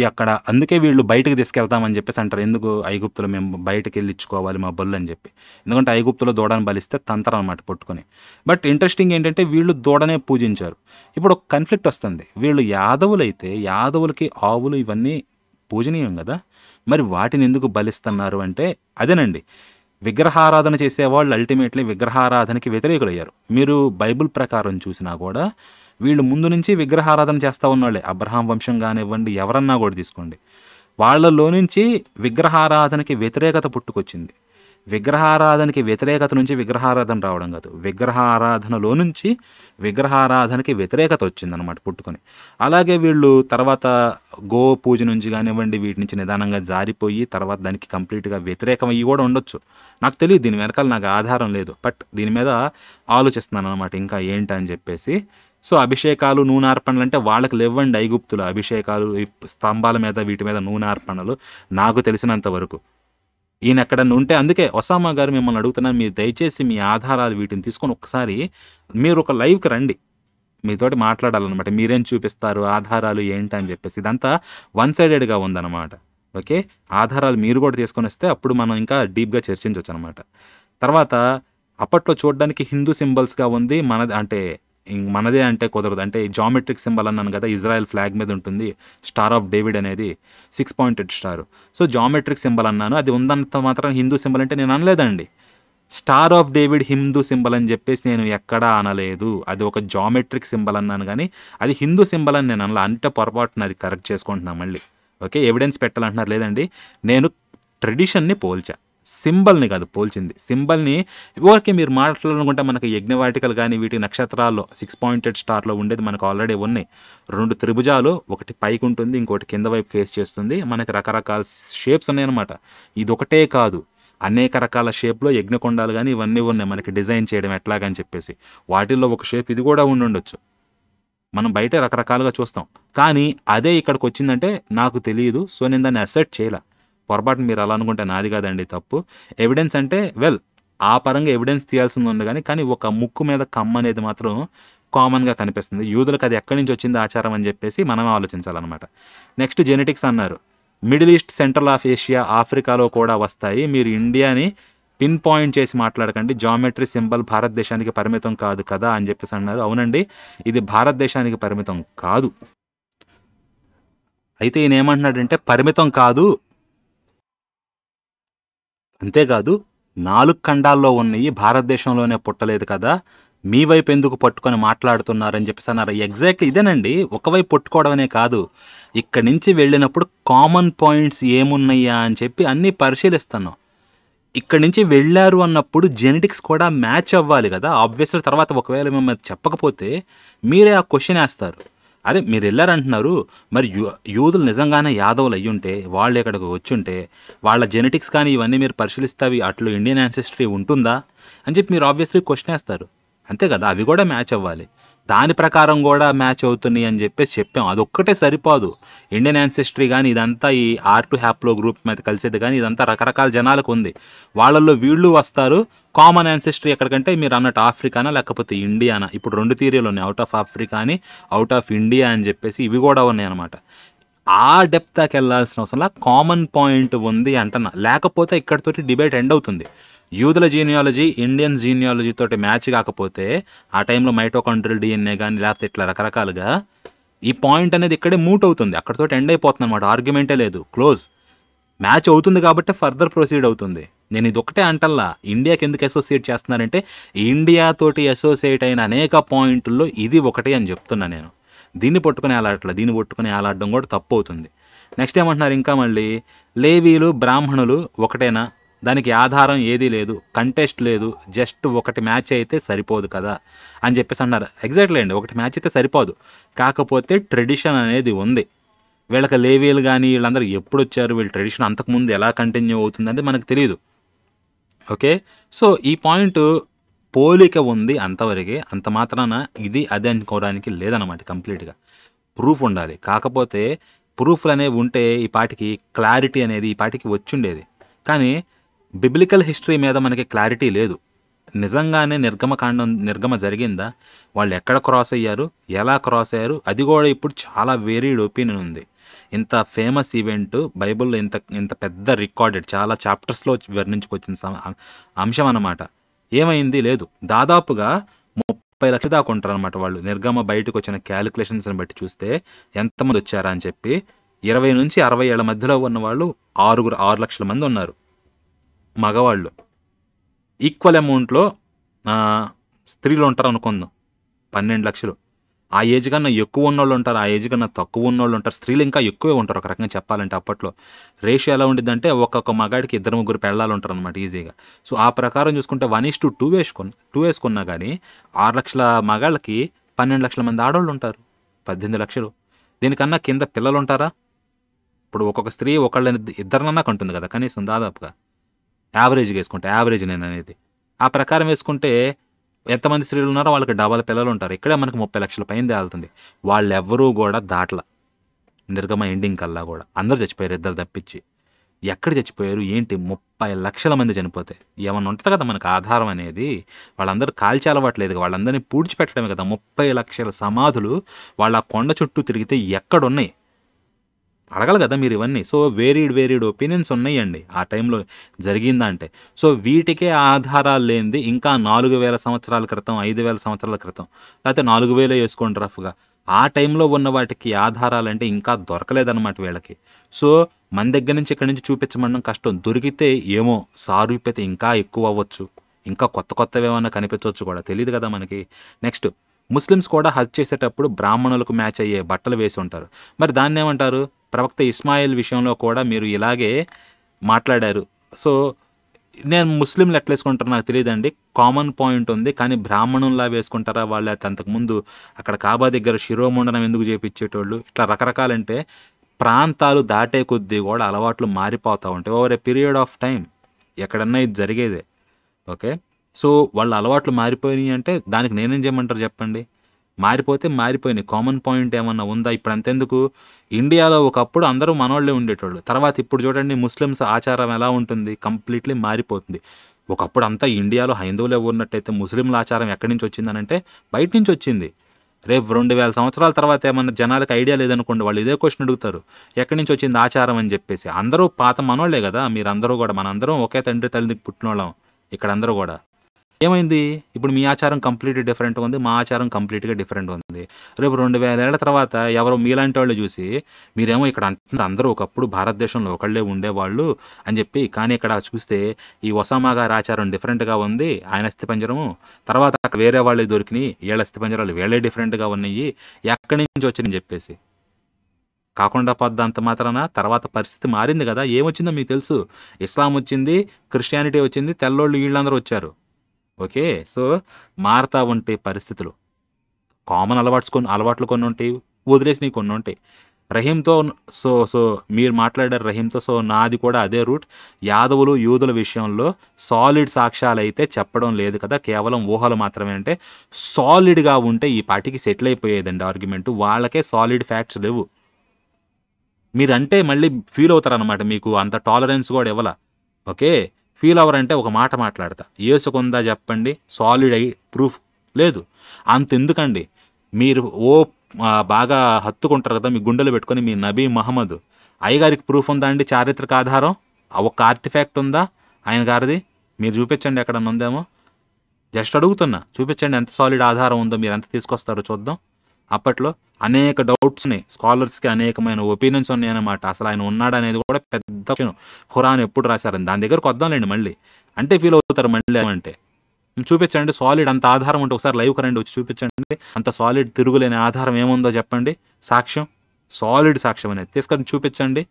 అక్కడ. అందుకే వీళ్ళు బయటకు తీసుకెళ్తామని చెప్పేసి అంటారు. ఎందుకు ఐగుప్తులో మేము బయటకు వెళ్ళి ఇచ్చుకోవాలి మా బొల్లు అని చెప్పి, ఎందుకంటే ఐగుప్తులో దూడని బలిస్తే తంతరం అనమాట పట్టుకొని. బట్ ఇంట్రెస్టింగ్ ఏంటంటే వీళ్ళు దూడనే పూజించారు. ఇప్పుడు ఒక కన్ఫ్లిక్ట్ వస్తుంది, వీళ్ళు యాదవులు అయితే యాదవులకి ఆవులు ఇవన్నీ పూజనీయం కదా, మరి వాటిని ఎందుకు బలిస్తున్నారు అంటే అదేనండి, విగ్రహారాధన చేసేవాళ్ళు అల్టిమేట్లీ విగ్రహారాధనకి వ్యతిరేకులయ్యారు. మీరు బైబిల్ ప్రకారం చూసినా కూడా వీళ్ళు ముందు నుంచి విగ్రహారాధన చేస్తూ ఉన్నవాళ్ళే. అబ్రహాం వంశం కానివ్వండి, ఎవరన్నా కూడా తీసుకోండి, వాళ్ళలో నుంచి విగ్రహారాధనకి వ్యతిరేకత పుట్టుకొచ్చింది. విగ్రహారాధనకి వ్యతిరేకత నుంచి విగ్రహారాధన రావడం కాదు, విగ్రహారాధనలో నుంచి విగ్రహారాధనకి వ్యతిరేకత వచ్చిందనమాట పుట్టుకొని. అలాగే వీళ్ళు తర్వాత గో పూజ నుంచి కానివ్వండి వీటి నుంచి నిదానంగా జారిపోయి తర్వాత దానికి కంప్లీట్గా వ్యతిరేకం అయ్యి కూడా ఉండొచ్చు. నాకు తెలియదు, దీని వెనకాల నాకు ఆధారం లేదు. బట్ దీని మీద ఆలోచిస్తున్నాను అనమాట ఇంకా ఏంటని చెప్పేసి. సో అభిషేకాలు నూనెర్పణలు అంటే వాళ్ళకి లేవండి ఐగుప్తులు అభిషేకాలు, ఈ స్తంభాల మీద వీటి మీద నూనెర్పణలు నాకు తెలిసినంత వరకు. ఈయన ఎక్కడన్నా ఉంటే, అందుకే ఒసామా గారు మిమ్మల్ని అడుగుతున్నాను, మీరు దయచేసి మీ ఆధారాలు వీటిని తీసుకొని ఒకసారి మీరు ఒక లైవ్కి రండి, మీతోటి మాట్లాడాలన్నమాట. మీరేం చూపిస్తారు, ఆధారాలు ఏంటి అని చెప్పేసి. ఇదంతా వన్ సైడెడ్గా ఉందన్నమాట. ఓకే, ఆధారాలు మీరు కూడా తీసుకొని వస్తే అప్పుడు మనం ఇంకా డీప్గా చర్చించవచ్చు అనమాట. తర్వాత అప్పట్లో చూడడానికి హిందూ సింబల్స్గా ఉంది, మనది అంటే మనదే అంటే కుదరదు. అంటే జామెట్రిక్ సింబల్ అన్నాను కదా, ఇజ్రాయెల్ ఫ్లాగ్ మీద ఉంటుంది స్టార్ ఆఫ్ డేవిడ్ అనేది 6 pointed star. So geometric symbol అన్నాను, అది ఉందంత మాత్రం హిందూ సింబల్ అంటే నేను అనలేదండి. Star of David Hindu symbol అని చెప్పేసి నేను ఎక్కడా అనలేదు. అది ఒక జామెట్రిక్ సింబల్ అన్నాను కానీ అది హిందూ సింబల్ అని నేను అనలా. అంటే పొరపాటున అది కరెక్ట్ చేసుకుంటున్నాను మళ్ళీ. ఓకే, ఎవిడెన్స్ పెట్టాలంటున్నారు, లేదండి నేను ట్రెడిషన్ని పోల్చా, సింబల్ని కాదు పోల్చింది. సింబల్ని ఓకే మీరు మాట్లాడాలనుకుంటే మనకి యజ్ఞవాటికలు కానీ వీటి నక్షత్రాల్లో 6 పాయింటెడ్ స్టార్లో ఉండేది మనకు ఆల్రెడీ ఉన్నాయి. 2 త్రిభుజాలు, ఒకటి పైకి ఉంటుంది ఇంకోటి కింద వైపు ఫేస్ చేస్తుంది. మనకి రకరకాల షేప్స్ ఉన్నాయన్నమాట. ఇది ఒకటే కాదు, అనేక రకాల షేప్లో యజ్ఞకొండాలు కానీ ఇవన్నీ ఉన్నాయి మనకి డిజైన్ చేయడం ఎట్లాగని చెప్పేసి. వాటిల్లో ఒక షేప్ ఇది కూడా ఉండొచ్చు. మనం బయట రకరకాలుగా చూస్తాం, కానీ అదే ఇక్కడికి వచ్చిందంటే నాకు తెలియదు. సో నేను దాన్ని అసెప్ట్ చేయలే. పొరపాటు మీరు అలా అనుకుంటే నాది కాదండి తప్పు. ఎవిడెన్స్ అంటే ఆ పరంగా ఎవిడెన్స్ తీయాల్సింది ఉంది కానీ ఒక ముక్కు మీద కమ్మ అనేది మాత్రం కామన్గా కనిపిస్తుంది. యూదులకు అది ఎక్కడి నుంచి వచ్చింది ఆచారం అని చెప్పేసి మనం ఆలోచించాలన్నమాట. నెక్స్ట్ జెనెటిక్స్ అన్నారు. Middle east, central of Asia, ఆఫ్రికాలో కూడా వస్తాయి. మీరు ఇండియాని పిన్ పాయింట్ చేసి మాట్లాడకండి, జామెట్రీ సింబల్ భారతదేశానికి పరిమితం కాదు కదా అని చెప్పేసి అన్నారు. అవునండి, ఇది భారతదేశానికి పరిమితం కాదు. అయితే ఈయన ఏమంటున్నాడంటే పరిమితం కాదు, అంతేకాదు 4 ఖండాల్లో ఉన్నాయి, భారతదేశంలోనే పుట్టలేదు కదా, మీ వైపు ఎందుకు పట్టుకొని మాట్లాడుతున్నారని చెప్పేసి అన్నారు. ఎగ్జాక్ట్లీ ఇదేనండి, ఒకవైపు పట్టుకోవడం అనే కాదు, ఇక్కడి నుంచి వెళ్ళినప్పుడు కామన్ పాయింట్స్ ఏమున్నాయా అని చెప్పి అన్నీ పరిశీలిస్తున్నాం. ఇక్కడి నుంచి వెళ్ళారు అన్నప్పుడు జెనెటిక్స్ కూడా మ్యాచ్ అవ్వాలి కదా ఆబ్వియస్లీ. తర్వాత ఒకవేళ మిమ్మల్ని చెప్పకపోతే మీరే ఆ క్వశ్చన్ వేస్తారు, అరే మీరు వెళ్ళారంటున్నారు, మరి యూదులు నిజంగానే యాదవులు అయ్యుంటే వాళ్ళు ఇక్కడికి వచ్చుంటే వాళ్ళ జెనెటిక్స్ కానీ ఇవన్నీ మీరు పరిశీలిస్తే అవి అట్లు ఇండియన్ యాన్సెస్ట్రీ ఉంటుందా అని చెప్పి మీరు ఆబ్వియస్లీ క్వశ్చన్ వేస్తారు. అంతే కదా, అవి కూడా మ్యాచ్ అవ్వాలి, దాని ప్రకారం కూడా మ్యాచ్ అవుతున్నాయి అని చెప్పేసి చెప్పాం. అదొక్కటే సరిపోదు. ఇండియన్ యాన్సెస్ట్రీ కానీ ఇదంతా ఈ R2 హ్యాప్లో గ్రూప్ మీద కలిసేది కానీ ఇదంతా రకరకాల జనాలకు ఉంది. వాళ్ళల్లో వీళ్ళు వస్తారు. కామన్ యాన్సెస్ట్రీ ఎక్కడికంటే మీరు అన్నట్టు ఆఫ్రికానా లేకపోతే ఇండియానా. ఇప్పుడు 2 థియరీలు ఉన్నాయి, అవుట్ ఆఫ్ ఆఫ్రికా అని అవుట్ ఆఫ్ ఇండియా అని చెప్పేసి ఇవి కూడా ఉన్నాయి అనమాట. ఆ డెప్త్కి వెళ్ళాల్సిన అవసరంలా కామన్ పాయింట్ ఉంది అంటున్నా. లేకపోతే ఇక్కడితోటి డిబేట్ ఎండ్ అవుతుంది. యూదుల జీనియాలజీ ఇండియన్ జీనియాలజీ తోటి మ్యాచ్ కాకపోతే ఆ టైంలో మైటోకాండ్రియల్ DNA కానీ లేకపోతే ఇట్లా రకరకాలుగా ఈ పాయింట్ అనేది ఇక్కడే మూట్ అవుతుంది, అక్కడితోటి ఎండ్ అయిపోతుంది అనమాట. ఆర్గ్యుమెంటే లేదు, క్లోజ్. మ్యాచ్ అవుతుంది కాబట్టి ఫర్దర్ ప్రొసీడ్ అవుతుంది. నేను ఇది ఒకటే అంటల్లా, ఇండియాకి ఎందుకు అసోసియేట్ చేస్తున్నానంటే ఇండియాతోటి అసోసియేట్ అయిన అనేక పాయింట్ల్లో ఇది ఒకటి అని చెప్తున్నా నేను. దీన్ని పట్టుకుని ఆలాడట్లా, దీన్ని పట్టుకుని ఆలాడడం కూడా తప్పు అవుతుంది. నెక్స్ట్ ఏమంటున్నారు ఇంకా మళ్ళీ, లేవీలు బ్రాహ్మణులు ఒకటేనా, దానికి ఆధారం ఏదీ లేదు, కంటెస్ట్ లేదు, జస్ట్ ఒకటి మ్యాచ్ అయితే సరిపోదు కదా అని చెప్పేసి అన్నారు. ఎగ్జాక్ట్లీ అండి, ఒకటి మ్యాచ్ అయితే సరిపోదు, కాకపోతే ట్రెడిషన్ అనేది ఉంది. వీళ్ళకి లేవీలు కానీ వీళ్ళందరూ ఎప్పుడు వచ్చారు, వీళ్ళ ట్రెడిషన్ అంతకుముందు ఎలా కంటిన్యూ అవుతుందంటే మనకు తెలియదు. ఓకే, సో ఈ పాయింట్ పోలిక ఉంది అంతవరకే, అంత మాత్రాన ఇది అదే అనుకోవడానికి లేదన్నమాట. కంప్లీట్గా ప్రూఫ్ ఉండాలి. కాకపోతే ప్రూఫ్లు అనేవి ఉంటే ఈ పాటికి క్లారిటీ అనేది ఈ పాటికి వచ్చుండేది. కానీ బిబ్లికల్ హిస్టరీ మీద మనకి క్లారిటీ లేదు. నిజంగానే నిర్గమ జరిగిందా, వాళ్ళు ఎక్కడ క్రాస్ అయ్యారు, ఎలా క్రాస్ అయ్యారు, అది కూడా ఇప్పుడు చాలా వేరీడ్ ఒపీనియన్ ఉంది. ఇంత ఫేమస్ ఈవెంట్ బైబిల్లో ఇంత పెద్ద రికార్డెడ్ చాలా చాప్టర్స్లో వర్ణించుకొచ్చిన అంశం అన్నమాట. ఏమైంది లేదు, దాదాపుగా 30 లక్షలు దాకా ఉంటారు అనమాట వాళ్ళు. నిర్గమ బయటకు వచ్చిన క్యాలిక్యులేషన్స్ని బట్టి చూస్తే ఎంతమంది వచ్చారా అని చెప్పి 20 నుంచి 60 ఏళ్ల మధ్యలో ఉన్న వాళ్ళు 6 లక్షల మంది ఉన్నారు మగవాళ్ళు. ఈక్వల్ అమౌంట్లో స్త్రీలు ఉంటారు అనుకుందాం 12 లక్షలు. ఆ ఏజ్ కన్నా ఎక్కువ ఉన్నోళ్ళు ఉంటారు, ఆ ఏజ్ కన్నా తక్కువ ఉన్నోళ్ళు ఉంటారు. స్త్రీలు ఇంకా ఎక్కువే ఉంటారు ఒక రకంగా చెప్పాలంటే. అప్పట్లో రేషియో ఎలా ఉండిద్దంటే ఒక్కొక్క మగాడికి 2-3 పెళ్ళాలు ఉంటారనమాట ఈజీగా. సో ఆ ప్రకారం చూసుకుంటే 1:2 వేసుకున్నా కానీ 6 లక్షల మగాళ్ళకి 12 లక్షల మంది ఆడోళ్ళు ఉంటారు, 18 లక్షలు. దీనికన్నా కింద పిల్లలు ఉంటారా? ఇప్పుడు ఒక్కొక్క స్త్రీ ఒకళ్ళని ఇద్దరినన్నా కంటుంది కదా కనీసం దాదాపుగా. యావరేజ్గా వేసుకుంటే, యావరేజ్ నేను అనేది. ఆ ప్రకారం వేసుకుంటే ఎంతమంది స్త్రీలు ఉన్నారో వాళ్ళకి డబల్ పిల్లలు ఉంటారు. ఇక్కడే మనకి 30 లక్షల పైన తేలుతుంది. వాళ్ళెవ్వరూ కూడా దాట్ల నిర్గమ ఎండింగ్ కల్లా కూడా అందరూ చచ్చిపోయారు, ఇద్దరు తప్పించి. ఎక్కడ చచ్చిపోయారు ఏంటి? 30 లక్షల మంది చనిపోతే ఏమన్నా ఉంటుంది కదా మనకు ఆధారం అనేది? వాళ్ళందరూ కాల్చి అలవాట్లేదు, వాళ్ళందరినీ పూడ్చిపెట్టడమే కదా. 30 లక్షల సమాధులు వాళ్ళ కొండ చుట్టూ తిరిగితే ఎక్కడున్నాయి అడగాలి కదా మీరు ఇవన్నీ. సో వేరీడ్ ఒపీనియన్స్ ఉన్నాయండి ఆ టైంలో జరిగిందా అంటే. సో వీటికే ఆధారాలు లేనిది ఇంకా 4000 సంవత్సరాల క్రితం, 5000 సంవత్సరాల క్రితం, లేకపోతే 4000 వేసుకోండి రఫ్గా, ఆ టైంలో ఉన్న వాటికి ఆధారాలంటే ఇంకా దొరకలేదన్నమాట వీళ్ళకి. సో మన దగ్గర నుంచి ఇక్కడి నుంచి చూపించమనడం కష్టం. దొరికితే ఏమో సారూప్యత ఇంకా ఎక్కువ అవ్వచ్చు, ఇంకా కొత్తవి ఏమన్నా కనిపించవచ్చు కూడా, తెలియదు కదా మనకి. నెక్స్ట్, ముస్లిమ్స్ కూడా హజ్ చేసేటప్పుడు బ్రాహ్మణులకు మ్యాచ్ అయ్యే బట్టలు వేసి ఉంటారు. మరి దాన్ని ఏమంటారు? ప్రవక్త ఇస్మాయిల్ విషయంలో కూడా మీరు ఇలాగే మాట్లాడారు. సో నేను ముస్లింలు ఎట్లా వేసుకుంటారో నాకు తెలియదండి, కామన్ పాయింట్ ఉంది. కానీ బ్రాహ్మణుల్లా వేసుకుంటారా వాళ్ళు? అంతకుముందు అక్కడ కాబా దగ్గర శిరోముండనం ఎందుకు చేపించేటోళ్ళు? ఇట్లా రకరకాలంటే ప్రాంతాలు దాటే కొద్దీ కూడా అలవాట్లు మారిపోతూ ఉంటాయి over a period of time. ఎక్కడన్నా ఇది జరిగేదే. ఓకే, సో వాళ్ళ అలవాట్లు మారిపోయినాయి అంటే దానికి నేనేం చేయమంటారు చెప్పండి? మారిపోతే మారిపోయినాయి. కామన్ పాయింట్ ఏమన్నా ఉందా? ఇప్పుడు అంతెందుకు, ఇండియాలో ఒకప్పుడు అందరూ మనోళ్ళే ఉండేటోళ్ళు, తర్వాత ఇప్పుడు చూడండి ముస్లిమ్స్ ఆచారం ఎలా ఉంటుంది, కంప్లీట్లీ మారిపోతుంది. ఒకప్పుడు అంతా ఇండియాలో హైందవులే ఉన్నట్టయితే ముస్లింల ఆచారం ఎక్కడి నుంచి వచ్చిందనంటే బయట నుంచి వచ్చింది. రేపు 2000 సంవత్సరాల తర్వాత ఏమన్నా జనాలకు ఐడియా లేదనుకోండి, వాళ్ళు ఇదే క్వశ్చన్ అడుగుతారు, ఎక్కడి నుంచి వచ్చింది ఆచారం అని చెప్పేసి. అందరూ పాత మనోళ్లే కదా మీరందరూ కూడా, మనందరం ఒకే తండ్రి తల్లికి పుట్టినోళ్ళం ఇక్కడ అందరూ కూడా. ఏమైంది? ఇప్పుడు మీ ఆచారం కంప్లీట్గా డిఫరెంట్గా ఉంది, మా ఆచారం కంప్లీట్గా డిఫరెంట్గా ఉంది. రేపు 2000 ఏళ్ల తర్వాత ఎవరో మీలాంటి వాళ్ళు చూసి మీరేమో ఇక్కడ అంటున్నారు అందరూ ఒకప్పుడు భారతదేశంలో ఒకళ్ళే ఉండేవాళ్ళు అని చెప్పి, కానీ ఇక్కడ చూస్తే ఈ ఒసామా గారి ఆచారం డిఫరెంట్గా ఉంది, ఆయన అస్థిపంజరము, తర్వాత అక్కడ వేరే వాళ్ళే దొరికినాయి, వీళ్ళ అస్థిపంజరాలు వీళ్ళే డిఫరెంట్గా ఉన్నాయి, ఎక్కడి నుంచి వచ్చిందని చెప్పేసి. కాకుండా పోద్ది అంత మాత్రాన తర్వాత పరిస్థితి మారింది కదా. ఏమొచ్చిందో మీకు తెలుసు, ఇస్లాం వచ్చింది, క్రిస్టియానిటీ వచ్చింది, తెల్లోళ్ళు వీళ్ళందరూ వచ్చారు. ఓకే, సో మారుతూ ఉంటాయి పరిస్థితులు. కామన్ అలవాట్లు కొన్ని ఉంటాయి, వదిలేసినవి కొన్ని ఉంటాయి. రహీంతో సో మీరు మాట్లాడారు రహీంతో, సో నాది కూడా అదే రూట్. యాదవులు యూదుల విషయంలో సాలిడ్ సాక్ష్యాలు అయితే చెప్పడం లేదు కదా, కేవలం ఊహలు మాత్రమే. అంటే సాలిడ్గా ఉంటే ఈ పార్టీకి సెటిల్ అయిపోయేదండి ఆర్గ్యుమెంట్. వాళ్ళకే సాలిడ్ ఫ్యాక్ట్స్ లేవు. మీరంటే మళ్ళీ ఫీల్ అవుతారనమాట, మీకు అంత టాలరెన్స్ కూడా ఇవ్వాల. ఓకే, ఫీల్ అవ్వరంటే ఒక మాట మాట్లాడతా, ఏసుకుందా చెప్పండి, సాలిడ్ ప్రూఫ్ లేదు. అంతెందుకండి, మీరు బాగా హత్తుకుంటారు కదా మీ గుండెలు పెట్టుకొని, మీ నబీ మహమ్మద్ అయ్యగారికి ప్రూఫ్ ఉందా అండి? చారిత్రక ఆధారం ఒక ఆర్టిఫాక్ట్ ఉందా ఆయన గారిది? మీరు చూపించండి, ఎక్కడన్నా ఉందేమో. జస్ట్ అడుగుతున్నా, చూపించండి ఎంత సాలిడ్ ఆధారం ఉందో, మీరు ఎంత తీసుకొస్తారో చూద్దాం. అప్పట్లో అనేక డౌట్స్ ఉన్నాయి, స్కాలర్స్కి అనేకమైన ఒపీనియన్స్ ఉన్నాయన్నమాట. అసలు ఆయన ఉన్నాడు అనేది కూడా పెద్ద క్వశ్చన్. ఖురాన్ ఎప్పుడు రాశారని దాని దగ్గరకు వద్దాంలేండి మళ్ళీ, అంటే ఫీల్ అవుతారు మళ్ళీ. అంటే చూపించండి సాలిడ్ అంత ఆధారం ఉంటే, ఒకసారి లైవ్ కరెంట్ వచ్చి చూపించండి అంత సాలిడ్ తిరుగులేని ఆధారం ఏముందో చెప్పండి, సాక్ష్యం, సాలిడ్ సాక్ష్యం అనేది తీసుకొని చూపించండి,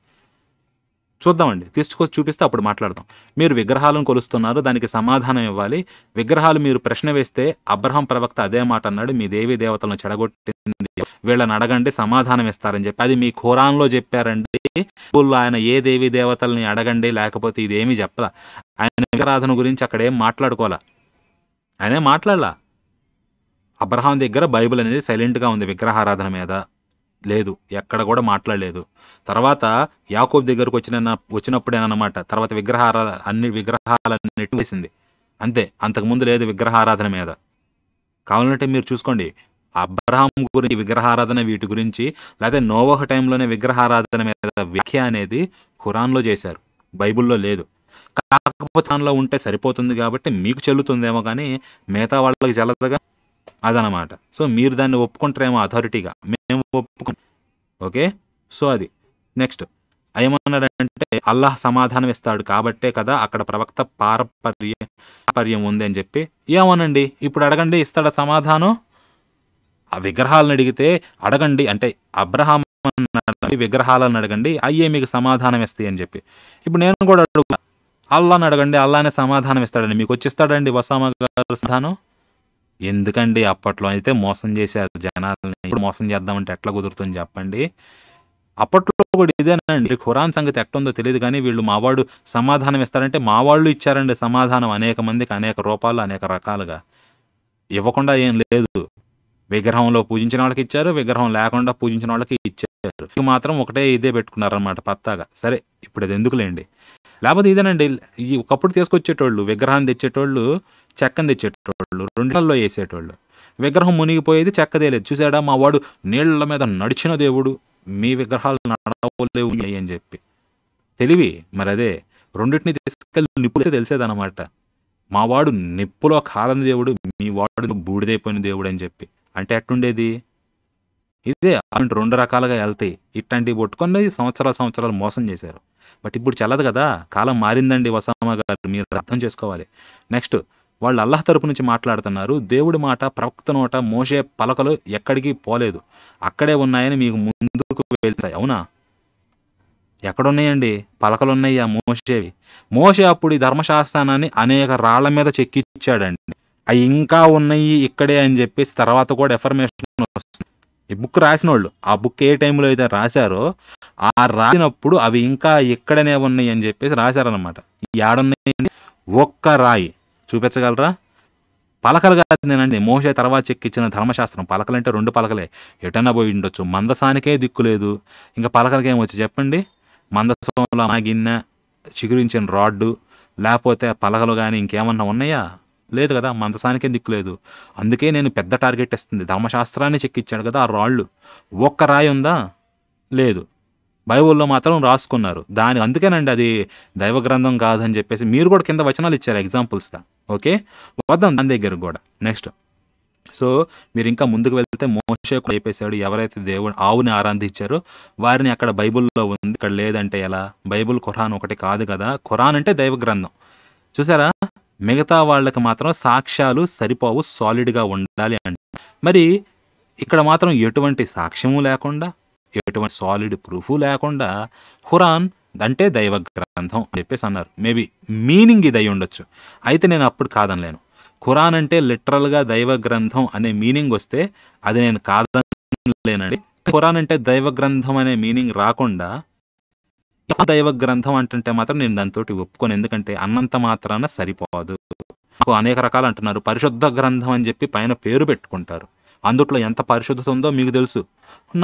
చూద్దామండి. తీసుకొచ్చి చూపిస్తే అప్పుడు మాట్లాడదాం. మీరు విగ్రహాలను కొలుస్తున్నారు, దానికి సమాధానం ఇవ్వాలి. విగ్రహాలు మీరు ప్రశ్న వేస్తే అబ్రహాం ప్రవక్త అదే మాట అన్నాడు, మీ దేవీ దేవతలను చెడగొట్టింది వీళ్ళని అడగండి సమాధానం ఇస్తారని చెప్పి. అది మీ ఖురాన్లో చెప్పారండి. ఆయన ఏ దేవీ దేవతల్ని అడగండి, లేకపోతే ఇదేమీ చెప్పలా. ఆయన విగ్రహారాధన గురించి అక్కడ ఏం మాట్లాడుకోవాలా, ఆయనే మాట్లాడలా. అబ్రహాం దగ్గర బైబిల్ అనేది సైలెంట్గా ఉంది, విగ్రహారాధన మీద లేదు, ఎక్కడ కూడా మాట్లాడలేదు. తర్వాత యాకోబ్ దగ్గరకు వచ్చినప్పుడేనమాట తర్వాత అన్ని విగ్రహాలన్నిటి వేసింది అంతే, అంతకుముందు లేదు విగ్రహారాధన మీద. కావాలంటే మీరు చూసుకోండి, అబ్రహాం గురించి విగ్రహారాధన వీటి గురించి, లేకపోతే నోవహ్ టైంలోనే విగ్రహారాధన మీద వ్యాఖ్య అనేది ఖురాన్లో చేశారు, బైబిల్లో లేదు. కాకపోతే దానిలో ఉంటే సరిపోతుంది కాబట్టి మీకు చెల్లుతుందేమో, కానీ మిగతా వాళ్ళకి చెల్లదుగా, అదనమాట. సో మీరు దాన్ని ఒప్పుకుంటారేమో అథారిటీగా, మేము ఒప్పుకుంటాం. ఓకే, సో అది. నెక్స్ట్ ఏమన్నాడంటే అల్లాహ్ సమాధానం ఇస్తాడు కాబట్టే కదా అక్కడ ప్రవక్త పారపర్యం ఉంది అని చెప్పి. ఏమోనండి, ఇప్పుడు అడగండి ఇస్తాడా సమాధానం? ఆ విగ్రహాలను అడిగితే అడగండి అంటే అబ్రహాం విగ్రహాలను అడగండి అయ్యే మీకు సమాధానం ఇస్తాయి అని చెప్పి. ఇప్పుడు నేను కూడా అడుగు అల్లాని అడగండి అల్లానే సమాధానం ఇస్తాడండి. మీకు వచ్చిస్తాడండి ఒసామా గారు సమాధానం? ఎందుకండి అప్పట్లో అయితే మోసం చేశారు జనాలని, ఇప్పుడు మోసం చేద్దామంటే ఎట్లా కుదురుతుంది చెప్పండి. అప్పట్లో కూడా ఇదేనండి. ఖురాన్ సంగతి ఎట్టుందో తెలియదు కానీ వీళ్ళు మావాడు సమాధానం ఇస్తారంటే మావాళ్ళు ఇచ్చారండి సమాధానం అనేక మందికి అనేక రూపాల్లో అనేక రకాలుగా. ఇవ్వకుండా ఏం లేదు. విగ్రహంలో పూజించిన వాళ్ళకి ఇచ్చారు, విగ్రహం లేకుండా పూజించిన వాళ్ళకి ఇచ్చారు. ఇవి మాత్రం ఒకటే ఇదే పెట్టుకున్నారనమాట పత్తాగా. సరే ఇప్పుడు అది ఎందుకులేండి. లేకపోతే ఇదేనండి, ఈ ఒకప్పుడు తీసుకొచ్చేటోళ్ళు విగ్రహాన్ని తెచ్చేటోళ్ళు, చెక్కని తెచ్చేటోళ్ళు, రెండిళ్ళల్లో వేసేటోళ్ళు. విగ్రహం మునిగిపోయేది, చెక్కదేలేదు. చూసాడా మా వాడు నీళ్ల మీద నడిచిన దేవుడు, మీ విగ్రహాలు నడవలేవు అని చెప్పి. తెలివి మరి అదే. రెండింటిని తీసుకెళ్ళి నిప్పులైతే తెలిసేదనమాట. మా వాడు నిప్పులో కాలని దేవుడు, మీ వాడు బూడిదైపోయిన దేవుడు అని చెప్పి. అంటే ఎట్టుండేది? ఇదే అలాంటి 2 రకాలుగా వెళ్తాయి. ఇట్లాంటివి పట్టుకొని సంవత్సరాలు మోసం చేశారు. బట్ ఇప్పుడు చల్లదు కదా, కాలం మారిందండి ఒసామా గారు, మీరు అర్థం చేసుకోవాలి. నెక్స్ట్ వాళ్ళు అల్లాహ్ తరపు నుంచి మాట్లాడుతున్నారు. దేవుడి మాట ప్రవక్త నోట మోసే పలకలు ఎక్కడికి పోలేదు, అక్కడే ఉన్నాయని మీకు ముందుకు వెళ్తాయి. అవునా? ఎక్కడున్నాయండి పలకలు? ఉన్నాయా మోసేవి? మోసే అప్పుడు ఈ ధర్మశాస్త్రాన్ని అనేక రాళ్ల మీద చెక్కిచ్చాడండి. అవి ఇంకా ఉన్నాయి ఇక్కడే అని చెప్పేసి తర్వాత కూడా ఎఫర్మేషన్ వస్తుంది. ఈ బుక్ రాసిన వాళ్ళు ఆ బుక్ ఏ టైంలో అయితే రాశారో ఆ రాసినప్పుడు అవి ఇంకా ఇక్కడనే ఉన్నాయి అని చెప్పేసి రాశారనమాట. ఈ ఏడున్నాయండి? ఒక్క రాయి చూపించగలరా? పలకలు కాదు నేనండి, మోసే తర్వాత చెక్కిచ్చిన ధర్మశాస్త్రం. పలకలంటే 2 పలకలే, ఎటన్నా పోయి ఉండొచ్చు. మందసానికే దిక్కు లేదు, ఇంకా పలకలకి ఏమొచ్చు చెప్పండి? మందసంలో మా గిన్నె, చిగురించిన రాడ్డు, లేకపోతే పలకలు కానీ ఇంకేమన్నా ఉన్నాయా? లేదు కదా, మందసానికే దిక్కు లేదు. అందుకే నేను పెద్ద టార్గెట్ ఇస్తుంది. ధర్మశాస్త్రాన్ని చెక్కిచ్చాడు కదా ఆ రాళ్ళు. ఒక్క రాయి ఉందా? లేదు. బైబుల్లో మాత్రం రాసుకున్నారు దాని. అందుకేనండి అది దైవ గ్రంథం కాదని చెప్పేసి మీరు కూడా కింద వచనాలు ఇచ్చారు ఎగ్జాంపుల్స్గా. ఓకే, వద్దాం దాని దగ్గర కూడా. నెక్స్ట్ సో మీరు ఇంకా ముందుకు వెళ్తే మోషే కూడా చెప్పేశాడు, ఎవరైతే దేవుడు ఆవుని ఆరాధించారో వారిని అక్కడ బైబుల్లో ఉంది, ఇక్కడ లేదంటే ఎలా? బైబుల్ ఖురాన్ ఒకటి కాదు కదా, ఖురాన్ అంటే దైవ గ్రంథం. చూసారా, మిగతా వాళ్ళకి మాత్రం సాక్ష్యాలు సరిపోవు, సాలిడ్గా ఉండాలి అంటే. మరి ఇక్కడ మాత్రం ఎటువంటి సాక్ష్యము లేకుండా, ఎటువంటి సాలిడ్ ప్రూఫ్ లేకుండా ఖురాన్ అంటే దైవ గ్రంథం అని చెప్పేసి అన్నారు. మేబీ మీనింగ్ ఇది అయి ఉండొచ్చు. అయితే నేను అప్పుడు కాదనలేను. ఖురాన్ అంటే లిటరల్గా దైవ గ్రంథం అనే మీనింగ్ వస్తే అది నేను కాదనలేనండి. ఖురాన్ అంటే దైవ గ్రంథం అనే మీనింగ్ రాకుండా దైవ గ్రంథం అంటుంటే మాత్రం నేను దాంతో ఒప్పుకోను. ఎందుకంటే అన్నంత మాత్రాన సరిపోదు. అనేక రకాలు అంటున్నారు. పరిశుద్ధ గ్రంథం అని చెప్పి పైన పేరు పెట్టుకుంటారు. అందుట్లో ఎంత పరిశుద్ధత ఉందో మీకు తెలుసు,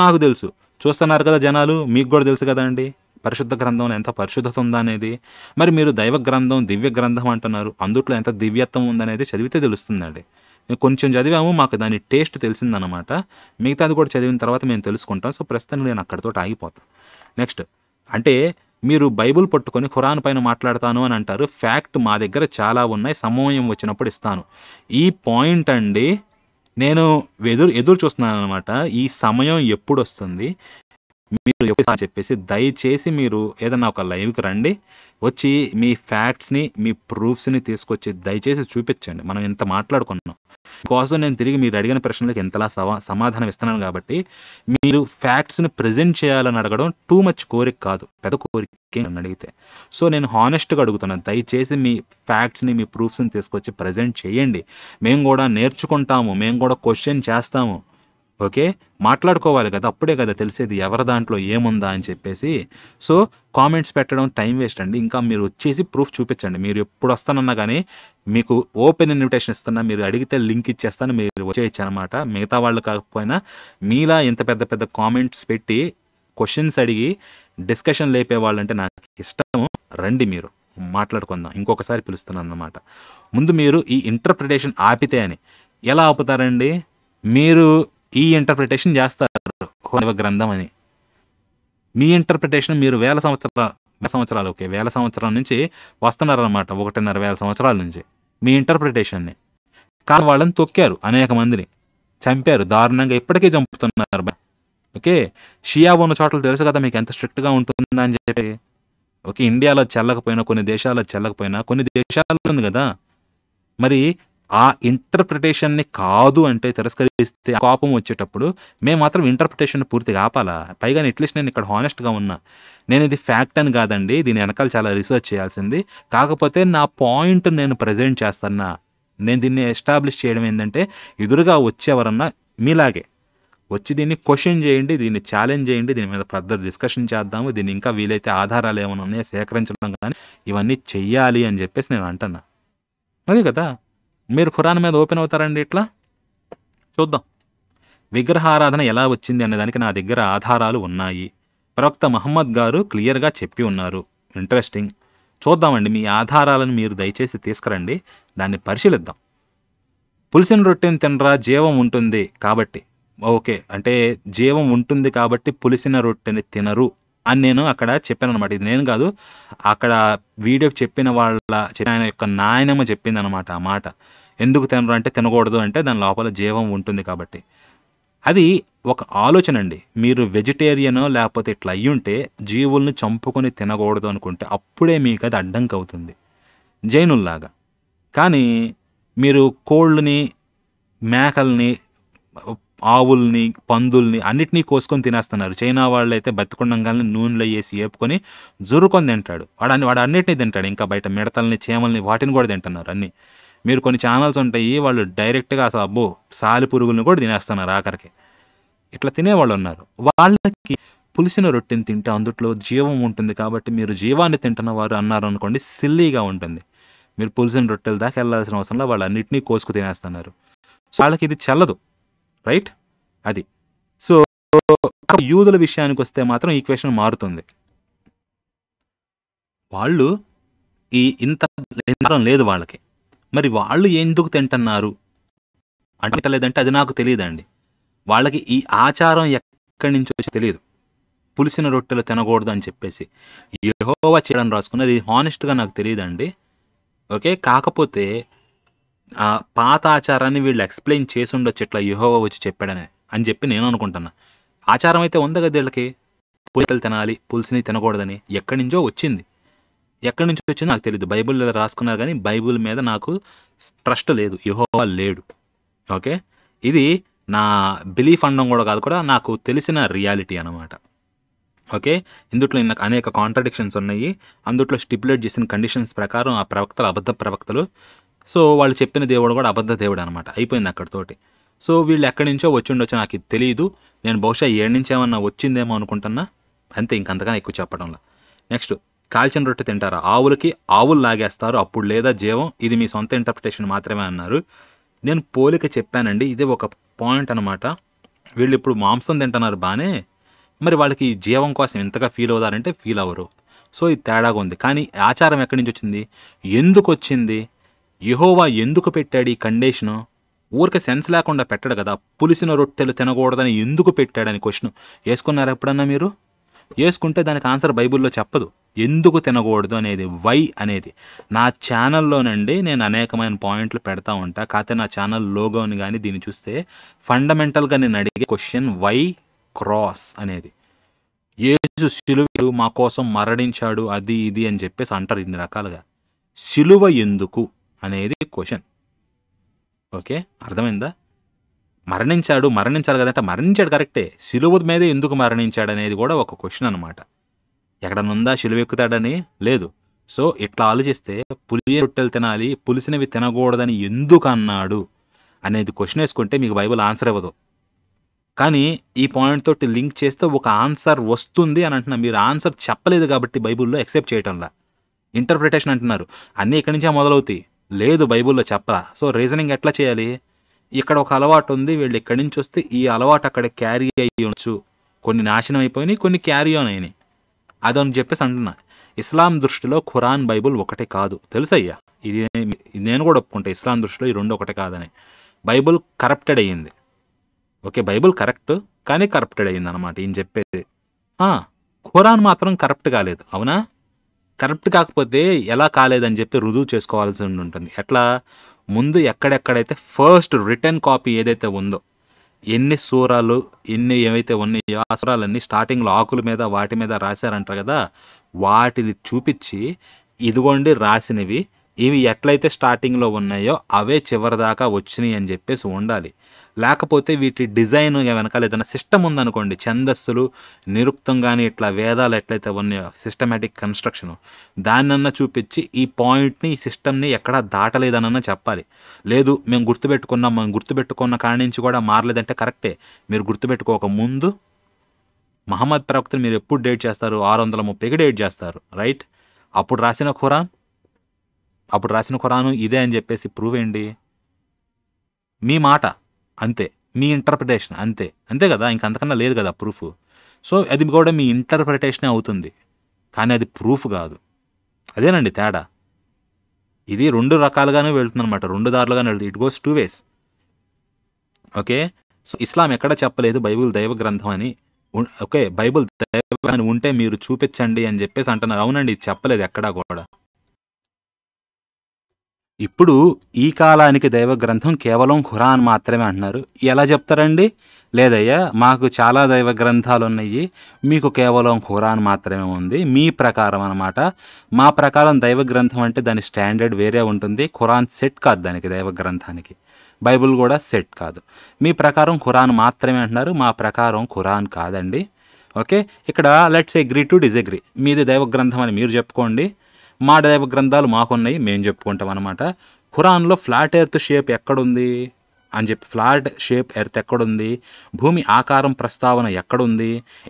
నాకు తెలుసు. చూస్తున్నారు కదా జనాలు, మీకు కూడా తెలుసు కదా అండి పరిశుద్ధ గ్రంథంలో ఎంత పరిశుద్ధత ఉందా అనేది. మరి మీరు దైవ గ్రంథం, దివ్య గ్రంథం అంటున్నారు. అందుట్లో ఎంత దివ్యత్వం ఉందనేది చదివితే తెలుస్తుందండి. కొంచెం చదివాము, మాకు దాని టేస్ట్ తెలిసిందనమాట. మిగతాది కూడా చదివిన తర్వాత మేము తెలుసుకుంటాం. సో ప్రస్తుతానికి నేను అక్కడితో ఆగిపోతాను. నెక్స్ట్ అంటే మీరు బైబుల్ పట్టుకొని ఖురాన్ పైన మాట్లాడతాను అని అంటారు. ఫ్యాక్ట్ మా దగ్గర చాలా ఉన్నాయి, సమయం వచ్చినప్పుడు ఇస్తాను. ఈ పాయింట్ అండి నేను ఎదురు చూస్తున్నాను అనమాట. ఈ సమయం ఎప్పుడు వస్తుంది మీరు అని చెప్పేసి దయచేసి మీరు ఏదన్నా ఒక లైవ్కి రండి, వచ్చి మీ ఫ్యాక్ట్స్ని మీ ప్రూఫ్స్ని తీసుకొచ్చి దయచేసి చూపించండి. మనం ఇంత మాట్లాడుకున్నాం కోసం నేను తిరిగి మీరు అడిగిన ప్రశ్నలకు ఎంతలా సమాధానం ఇస్తున్నాను. కాబట్టి మీరు ఫ్యాక్ట్స్ని ప్రజెంట్ చేయాలని అడగడం టూ మచ్ కోరిక కాదు, పెద్ద కోరిక నన్ను అడిగితే. సో నేను హానెస్ట్గా అడుగుతున్నాను, దయచేసి మీ ఫ్యాక్ట్స్ని మీ ప్రూఫ్స్ని తీసుకొచ్చి ప్రజెంట్ చేయండి. మేము కూడా నేర్చుకుంటాము, మేము కూడా క్వశ్చన్ చేస్తాము. ఓకే, మాట్లాడుకోవాలి కదా, అప్పుడే కదా తెలిసేది ఎవరి దాంట్లో ఏముందా అని చెప్పేసి. సో కామెంట్స్ పెట్టడం టైం వేస్ట్ అండి. ఇంకా మీరు వచ్చేసి ప్రూఫ్ చూపించండి. మీరు ఎప్పుడు వస్తానన్నా కానీ మీకు ఓపెన్ ఇన్విటేషన్ ఇస్తున్నా, మీరు అడిగితే లింక్ ఇచ్చేస్తాను, మీరు వచ్చేయచ్చు అనమాట. మిగతా వాళ్ళు కాకపోయినా మీలా ఇంత పెద్ద పెద్ద కామెంట్స్ పెట్టి క్వశ్చన్స్ అడిగి డిస్కషన్ లేపే వాళ్ళంటే నాకు ఇష్టము. రండి మీరు మాట్లాడుకుందాం. ఇంకొకసారి పిలుస్తున్నాను అన్నమాట. ముందు మీరు ఈ ఇంటర్ప్రిటేషన్ ఆపితే అని. ఎలా ఆపుతారండి? మీరు ఈ ఇంటర్ప్రిటేషన్ చేస్తారు గ్రంథం అని. మీ ఇంటర్ప్రిటేషన్ మీరు వేల సంవత్సరాల నుంచి వస్తున్నారన్నమాట, 1,500,000 సంవత్సరాల నుంచి మీ ఇంటర్ప్రిటేషన్ని. కానీ వాళ్ళని తొక్కారు, అనేక మందిని చంపారు దారుణంగా, ఇప్పటికీ చంపుతున్నారు. ఓకే, షియా ఉన్న చోట్ల తెలుసు కదా మీకు ఎంత స్ట్రిక్ట్గా ఉంటుందా అని చెప్పి. ఓకే, ఇండియాలో చెల్లకపోయినా, కొన్ని దేశాల్లో చెల్లకపోయినా, కొన్ని దేశాల్లో ఉంది కదా. మరి ఆ ఇంటర్ప్రిటేషన్‌ని కాదు అంటే తిరస్కరిస్తే ఆ కోపం వచ్చేటప్పుడు మేము మాత్రం ఇంటర్ప్రిటేషన్‌ని పూర్తిగా ఆపాలా? పైగాని అట్‌లీస్ట్ నేను ఇక్కడ హానెస్ట్‌గా ఉన్నా. నేనిది ఫ్యాక్ట్ అని కాదండి. దీని వెనకాల చాలా రిసర్చ్ చేయాల్సింది. కాకపోతే నా పాయింట్ నేను ప్రెజెంట్ చేస్తన్నా. నేను దీన్ని ఎస్టాబ్లిష్ చేయడం ఏందంటే, ఎదురుగా వచ్చేవరన్నా మీలాగే వచ్చి దీన్ని క్వెషన్ చేయండి, దీన్ని ఛాలెంజ్ చేయండి, దీని మీద ఫర్దర్ డిస్కషన్ చేద్దాము. దీన్ని ఇంకా వీలైతే ఆధారాలు ఏమైనా ఉన్నాయో సేకరించడం గానీ, ఇవన్నీ చెయ్యాలి అని చెప్పేసి నేను అంటన్నా. అదే కదా! మీరు ఖురాన్ మీద ఓపెన్ అవుతారండి ఇట్లా? చూద్దాం. విగ్రహారాధన ఎలా వచ్చింది అనే దానికి నా దగ్గర ఆధారాలు ఉన్నాయి. ప్రవక్త మహమ్మద్ గారు క్లియర్‌గా చెప్పి ఉన్నారు. ఇంట్రెస్టింగ్. చూద్దామండి. మీ ఆధారాలను మీరు దయచేసి తీసుకురండి. దాన్ని పరిశీలిద్దాం. పులిసిన రొట్టెని తినరా జీవం ఉంటుంది కాబట్టి. ఓకే. అంటే జీవం ఉంటుంది కాబట్టి పులిసిన రొట్టెని తినరు అని నేను అక్కడ చెప్పాననమాట. ఇది నేను కాదు. అక్కడ వీడియో చెప్పిన ఆయన యొక్క నాయనమ్మ చెప్పిందనమాట ఆ మాట. ఎందుకు తినరు అంటే తినకూడదు అంటే దాని లోపల జీవం ఉంటుంది కాబట్టి. అది ఒక ఆలోచనండి. మీరు వెజిటేరియనో లేకపోతే ఇట్లా అయ్యుంటే జీవుల్ని చంపుకొని తినకూడదు అనుకుంటే అప్పుడే మీకది అడ్డంకవుతుంది. జైనుల్లాగా. కానీ మీరు కోళ్ళని, మేకల్ని, ఆవుల్ని, పందుల్ని అన్నిటినీ కోసుకొని తినేస్తున్నారు. చైనా వాళ్ళైతే బతికుండంగానే నూనెలో ఏసి ఏపుకొని జుర్రుకొని తింటాడు. వాడు అన్నిటినీ తింటాడు. ఇంకా బయట మిడతల్ని, చీమల్ని వాటిని కూడా తింటున్నారు అన్నీ. మీరు కొన్ని ఛానల్స్ ఉంటాయి. వాళ్ళు డైరెక్ట్‌గా అసలు అబ్బో! సాలిపురుగుల్ని కూడా తినేస్తున్నారు ఆఖరికి. ఇట్లా తినేవాళ్ళు ఉన్నారు. వాళ్ళకి పులిసిన రొట్టెని తింటే అందుట్లో జీవం ఉంటుంది కాబట్టి మీరు జీవాన్ని తింటున్నవారు అన్నారనుకోండి సిల్లీగా ఉంటుంది. మీరు పులిసిన రొట్టెల దాకా వెళ్ళాల్సిన అవసరంలా వాళ్ళు అన్నిటినీ కోసుకు తినేస్తున్నారు. సో వాళ్ళకి ఇది చెల్లదు. రైట్? అది. సో యూదుల విషయానికి వస్తే మాత్రం ఈక్వేషన్ మారుతుంది. వాళ్ళు ఇంత లేదు వాళ్ళకి. మరి వాళ్ళు ఎందుకు తింటున్నారు? అంటే లేదంటే అది నాకు తెలీదండి. వాళ్ళకి ఈ ఆచారం ఎక్కడి నుంచో తెలీదు. పులిసిన రొట్టెలు తినకూడదు అని చెప్పేసి. యెహోవా చేయడం రాసుకున్నది హానెస్ట్‌గా నాకు తెలీదండి. ఓకే. కాకపోతే పాత ఆచారాన్ని వీళ్ళు ఎక్స్‌ప్లెయిన్ చేసుండొచ్చు ఇట్లా యెహోవా వచ్చి చెప్పాడని అని చెప్పి నేను అనుకుంటున్నా. ఆచారం అయితే ఉంది కదా వీళ్ళకి. పులికలు తినాలి, పులుసుని తినకూడదని. ఎక్కడి నుంచో వచ్చింది. ఎక్కడి నుంచి వచ్చిందో నాకు తెలీదు. బైబిల్లో రాసుకున్నారు కానీ బైబిల్ మీద నాకు ట్రస్ట్ లేదు. యెహోవా లేడు. ఓకే. ఇది నా బిలీఫ్ అనడం కూడా నాకు తెలిసిన రియాలిటీ అనమాట. ఓకే. ఇందుట్లో నాకు అనేక కాంట్రడిక్షన్స్ ఉన్నాయి. అందుట్లో స్టిపులేట్ చేసిన కండిషన్స్ ప్రకారం ఆ ప్రవక్తలు అబద్ధ ప్రవక్తలు. సో వాళ్ళు చెప్పిన దేవుడు కూడా అబద్ధ దేవుడు అనమాట. అయిపోయింది అక్కడితోటి. సో వీళ్ళు ఎక్కడి నుంచో వచ్చి ఉండొచ్చో నాకు ఇది తెలీదు. నేను బహుశా ఏడు నుంచి ఏమన్నా వచ్చిందేమో అనుకుంటున్నా. అంతే, ఇంకంతగానే ఎక్కువ చెప్పడంలో. నెక్స్ట్, కాల్చిన రొట్టె తింటారా? ఆవులు లాగేస్తారు అప్పుడు లేదా జీవం. ఇది మీ సొంత ఇంటర్ప్రిటేషన్ మాత్రమే అన్నారు. నేను పోలిక చెప్పానండి. ఇది ఒక పాయింట్ అనమాట. వీళ్ళు ఇప్పుడు మాంసం తింటున్నారు బాగానే, మరి వాళ్ళకి జీవం కోసం ఎంతగా ఫీల్ అవుతారంటే ఫీల్ అవ్వరు. సో ఇది తేడాగా ఉంది. కానీ ఆచారం ఎక్కడి నుంచి వచ్చింది? ఎందుకు వచ్చింది? యెహోవా ఎందుకు పెట్టాడు ఈ కండిషను? ఊరికే సెన్స్ లేకుండా పెట్టాడు కదా. పులిసిన రొట్టెలు తినకూడదని ఎందుకు పెట్టాడని క్వశ్చన్ వేసుకున్నారు ఎప్పుడన్నా మీరు? వేసుకుంటే దానికి ఆన్సర్ బైబిల్లో చెప్పదు. ఎందుకు తినకూడదు అనేది, వై అనేది. నా ఛానల్లోనండి నేను అనేకమైన పాయింట్లు పెడతా ఉంటా. కాకపోతే నా ఛానల్ లోగోని కానీ దీన్ని చూస్తే ఫండమెంటల్గా నేను అడిగే క్వశ్చన్ వై క్రాస్ అనేది. యేసు సిలువ మా కోసం మరణించాడు అది ఇది అని చెప్పేసి అంటారు ఇన్ని రకాలుగా. సిలువ ఎందుకు అనేది క్వశ్చన్. ఓకే, అర్థమైందా? మరణించాలి కదంటే మరణించాడు కరెక్టే. సిలువ మీద ఎందుకు మరణించాడు అనేది కూడా ఒక క్వశ్చన్ అనమాట. ఎక్కడనుందా సిలువ ఎక్కుతాడని? లేదు. సో ఇట్లా ఆలోచిస్తే పులియ రొట్టెలు తినాలి, పులిసినవి తినకూడదని ఎందుకు అన్నాడు అనేది క్వశ్చన్ వేసుకుంటే మీకు బైబిల్ ఆన్సర్ ఇవ్వదు. కానీ ఈ పాయింట్ తోటి లింక్ చేస్తే ఒక ఆన్సర్ వస్తుంది అని అంటున్నా. మీరు ఆన్సర్ చెప్పలేదు కాబట్టి బైబిల్లో యాక్సెప్ట్ చేయటంలా. ఇంటర్ప్రిటేషన్ అంటున్నారు. అన్నీ ఇక్కడి నుంచే మొదలవుతాయి. లేదు, బైబిల్లో చెప్పరా. సో రీజనింగ్ ఎట్లా చేయాలి? ఇక్కడ ఒక అలవాటు ఉంది, వీళ్ళు ఇక్కడి నుంచి వస్తే ఈ అలవాటు అక్కడ క్యారీ అయ్యి ఉండొచ్చు. కొన్ని నాశనం అయిపోయినాయి, కొన్ని క్యారీ ఆన్ అయినాయి. అదని చెప్పేసి అంటున్నా. ఇస్లాం దృష్టిలో ఖురాన్ బైబుల్ ఒకటే కాదు, తెలుసయ్యా. ఇది నేను కూడా ఒప్పుకుంటా. ఇస్లాం దృష్టిలో ఈ రెండు ఒకటే కాదని. బైబుల్ కరప్టెడ్ అయ్యింది. ఓకే, బైబుల్ కరెక్ట్ కానీ కరప్టెడ్ అయ్యింది అనమాట ఈయన చెప్పేది. ఖురాన్ మాత్రం కరప్ట్ కాలేదు, అవునా? కరప్ట్ కాకపోతే ఎలా కాలేదని చెప్పి రుజువు చేసుకోవాల్సి ఉంటుంది. ఎట్లా? ముందు ఎక్కడెక్కడైతే ఫస్ట్ రిటర్న్ కాపీ ఏదైతే ఉందో, ఎన్ని సూరాలు ఏవైతే ఉన్నాయో ఆ సూరాలన్నీ స్టార్టింగ్లో ఆకుల మీద వాటి మీద రాశారంటారు కదా, వాటిని చూపించి ఇదిగోండి రాసినవి, ఇవి ఎట్లయితే స్టార్టింగ్లో ఉన్నాయో అవే చివరిదాకా వచ్చినాయి అని చెప్పేసి ఉండాలి. లేకపోతే వీటి డిజైన్ వెనకాల ఏదైనా సిస్టమ్ ఉందనుకోండి, ఛందస్సులు నిరుక్తం కానీ ఇట్లా వేదాలు ఎట్లయితే ఉన్నాయో సిస్టమేటిక్ కన్స్ట్రక్షన్, దాన్నన్నా చూపించి ఈ పాయింట్ని ఈ సిస్టమ్ని ఎక్కడా దాటలేదనన్నా చెప్పాలి. లేదు మేము గుర్తుపెట్టుకున్నాం, మనం గుర్తుపెట్టుకున్న కాడి నుంచి కూడా మారలేదంటే కరెక్టే. మీరు గుర్తుపెట్టుకోక ముందు మహమ్మద్ ప్రవక్తని మీరు ఎప్పుడు డేట్ చేస్తారు? 630కి డేట్ చేస్తారు, రైట్? అప్పుడు రాసిన ఖురాను ఇదే అని చెప్పేసి ప్రూవ్ ఏంటి? మీ మాట అంతే, మీ ఇంటర్ప్రిటేషన్ అంతే కదా, ఇంకంతకన్నా లేదు కదా ప్రూఫ్. సో అది కూడా మీ ఇంటర్ప్రిటేషనే అవుతుంది, కానీ అది ప్రూఫ్ కాదు. అదేనండి తేడా. ఇది 2 రకాలుగానే వెళ్తుంది అనమాట, 2 దారులుగానే వెళ్తుంది. It goes 2 ways. Okay. So Islam ఎక్కడ చెప్పలేదు బైబిల్ దైవ గ్రంథం అని. ఓకే, బైబిల్ దైవ గ్రంథం ఉంటే మీరు చూపించండి అని చెప్పేసి అంటున్నారు. అవునండి, ఇది చెప్పలేదు ఎక్కడా కూడా. ఇప్పుడు ఈ కాలానికి దైవ గ్రంథం కేవలం ఖురాన్ మాత్రమే అంటున్నారు. ఎలా చెప్తారండి? లేదయ్యా, మాకు చాలా దైవ గ్రంథాలు ఉన్నాయి, మీకు కేవలం ఖురాన్ మాత్రమే ఉంది. మీ ప్రకారం అన్నమాట. మా ప్రకారం దైవ గ్రంథం అంటే దాని స్టాండర్డ్ వేరే ఉంటుంది. ఖురాన్ సెట్ కాదు దానికి, దైవ గ్రంథానికి. బైబిల్ కూడా సెట్ కాదు. మీ ప్రకారం ఖురాన్ మాత్రమే అంటున్నారు, మా ప్రకారం ఖురాన్ కాదండి. ఓకే, ఇక్కడ లెట్స్ అగ్రీ టు డిసగ్రీ. మీది దైవ గ్రంథం అని మీరు చెప్పుకోండి, మా దైవ గ్రంథాలు మాకున్నాయి, మేము చెప్పుకుంటాం అనమాట. ఖురాన్లో ఫ్లాట్ ఎర్త్ షేప్ ఎక్కడుంది అని చెప్పి, ఫ్లాట్ షేప్ ఎర్త్ ఎక్కడుంది, భూమి ఆకారం ప్రస్తావన ఎక్కడుంది,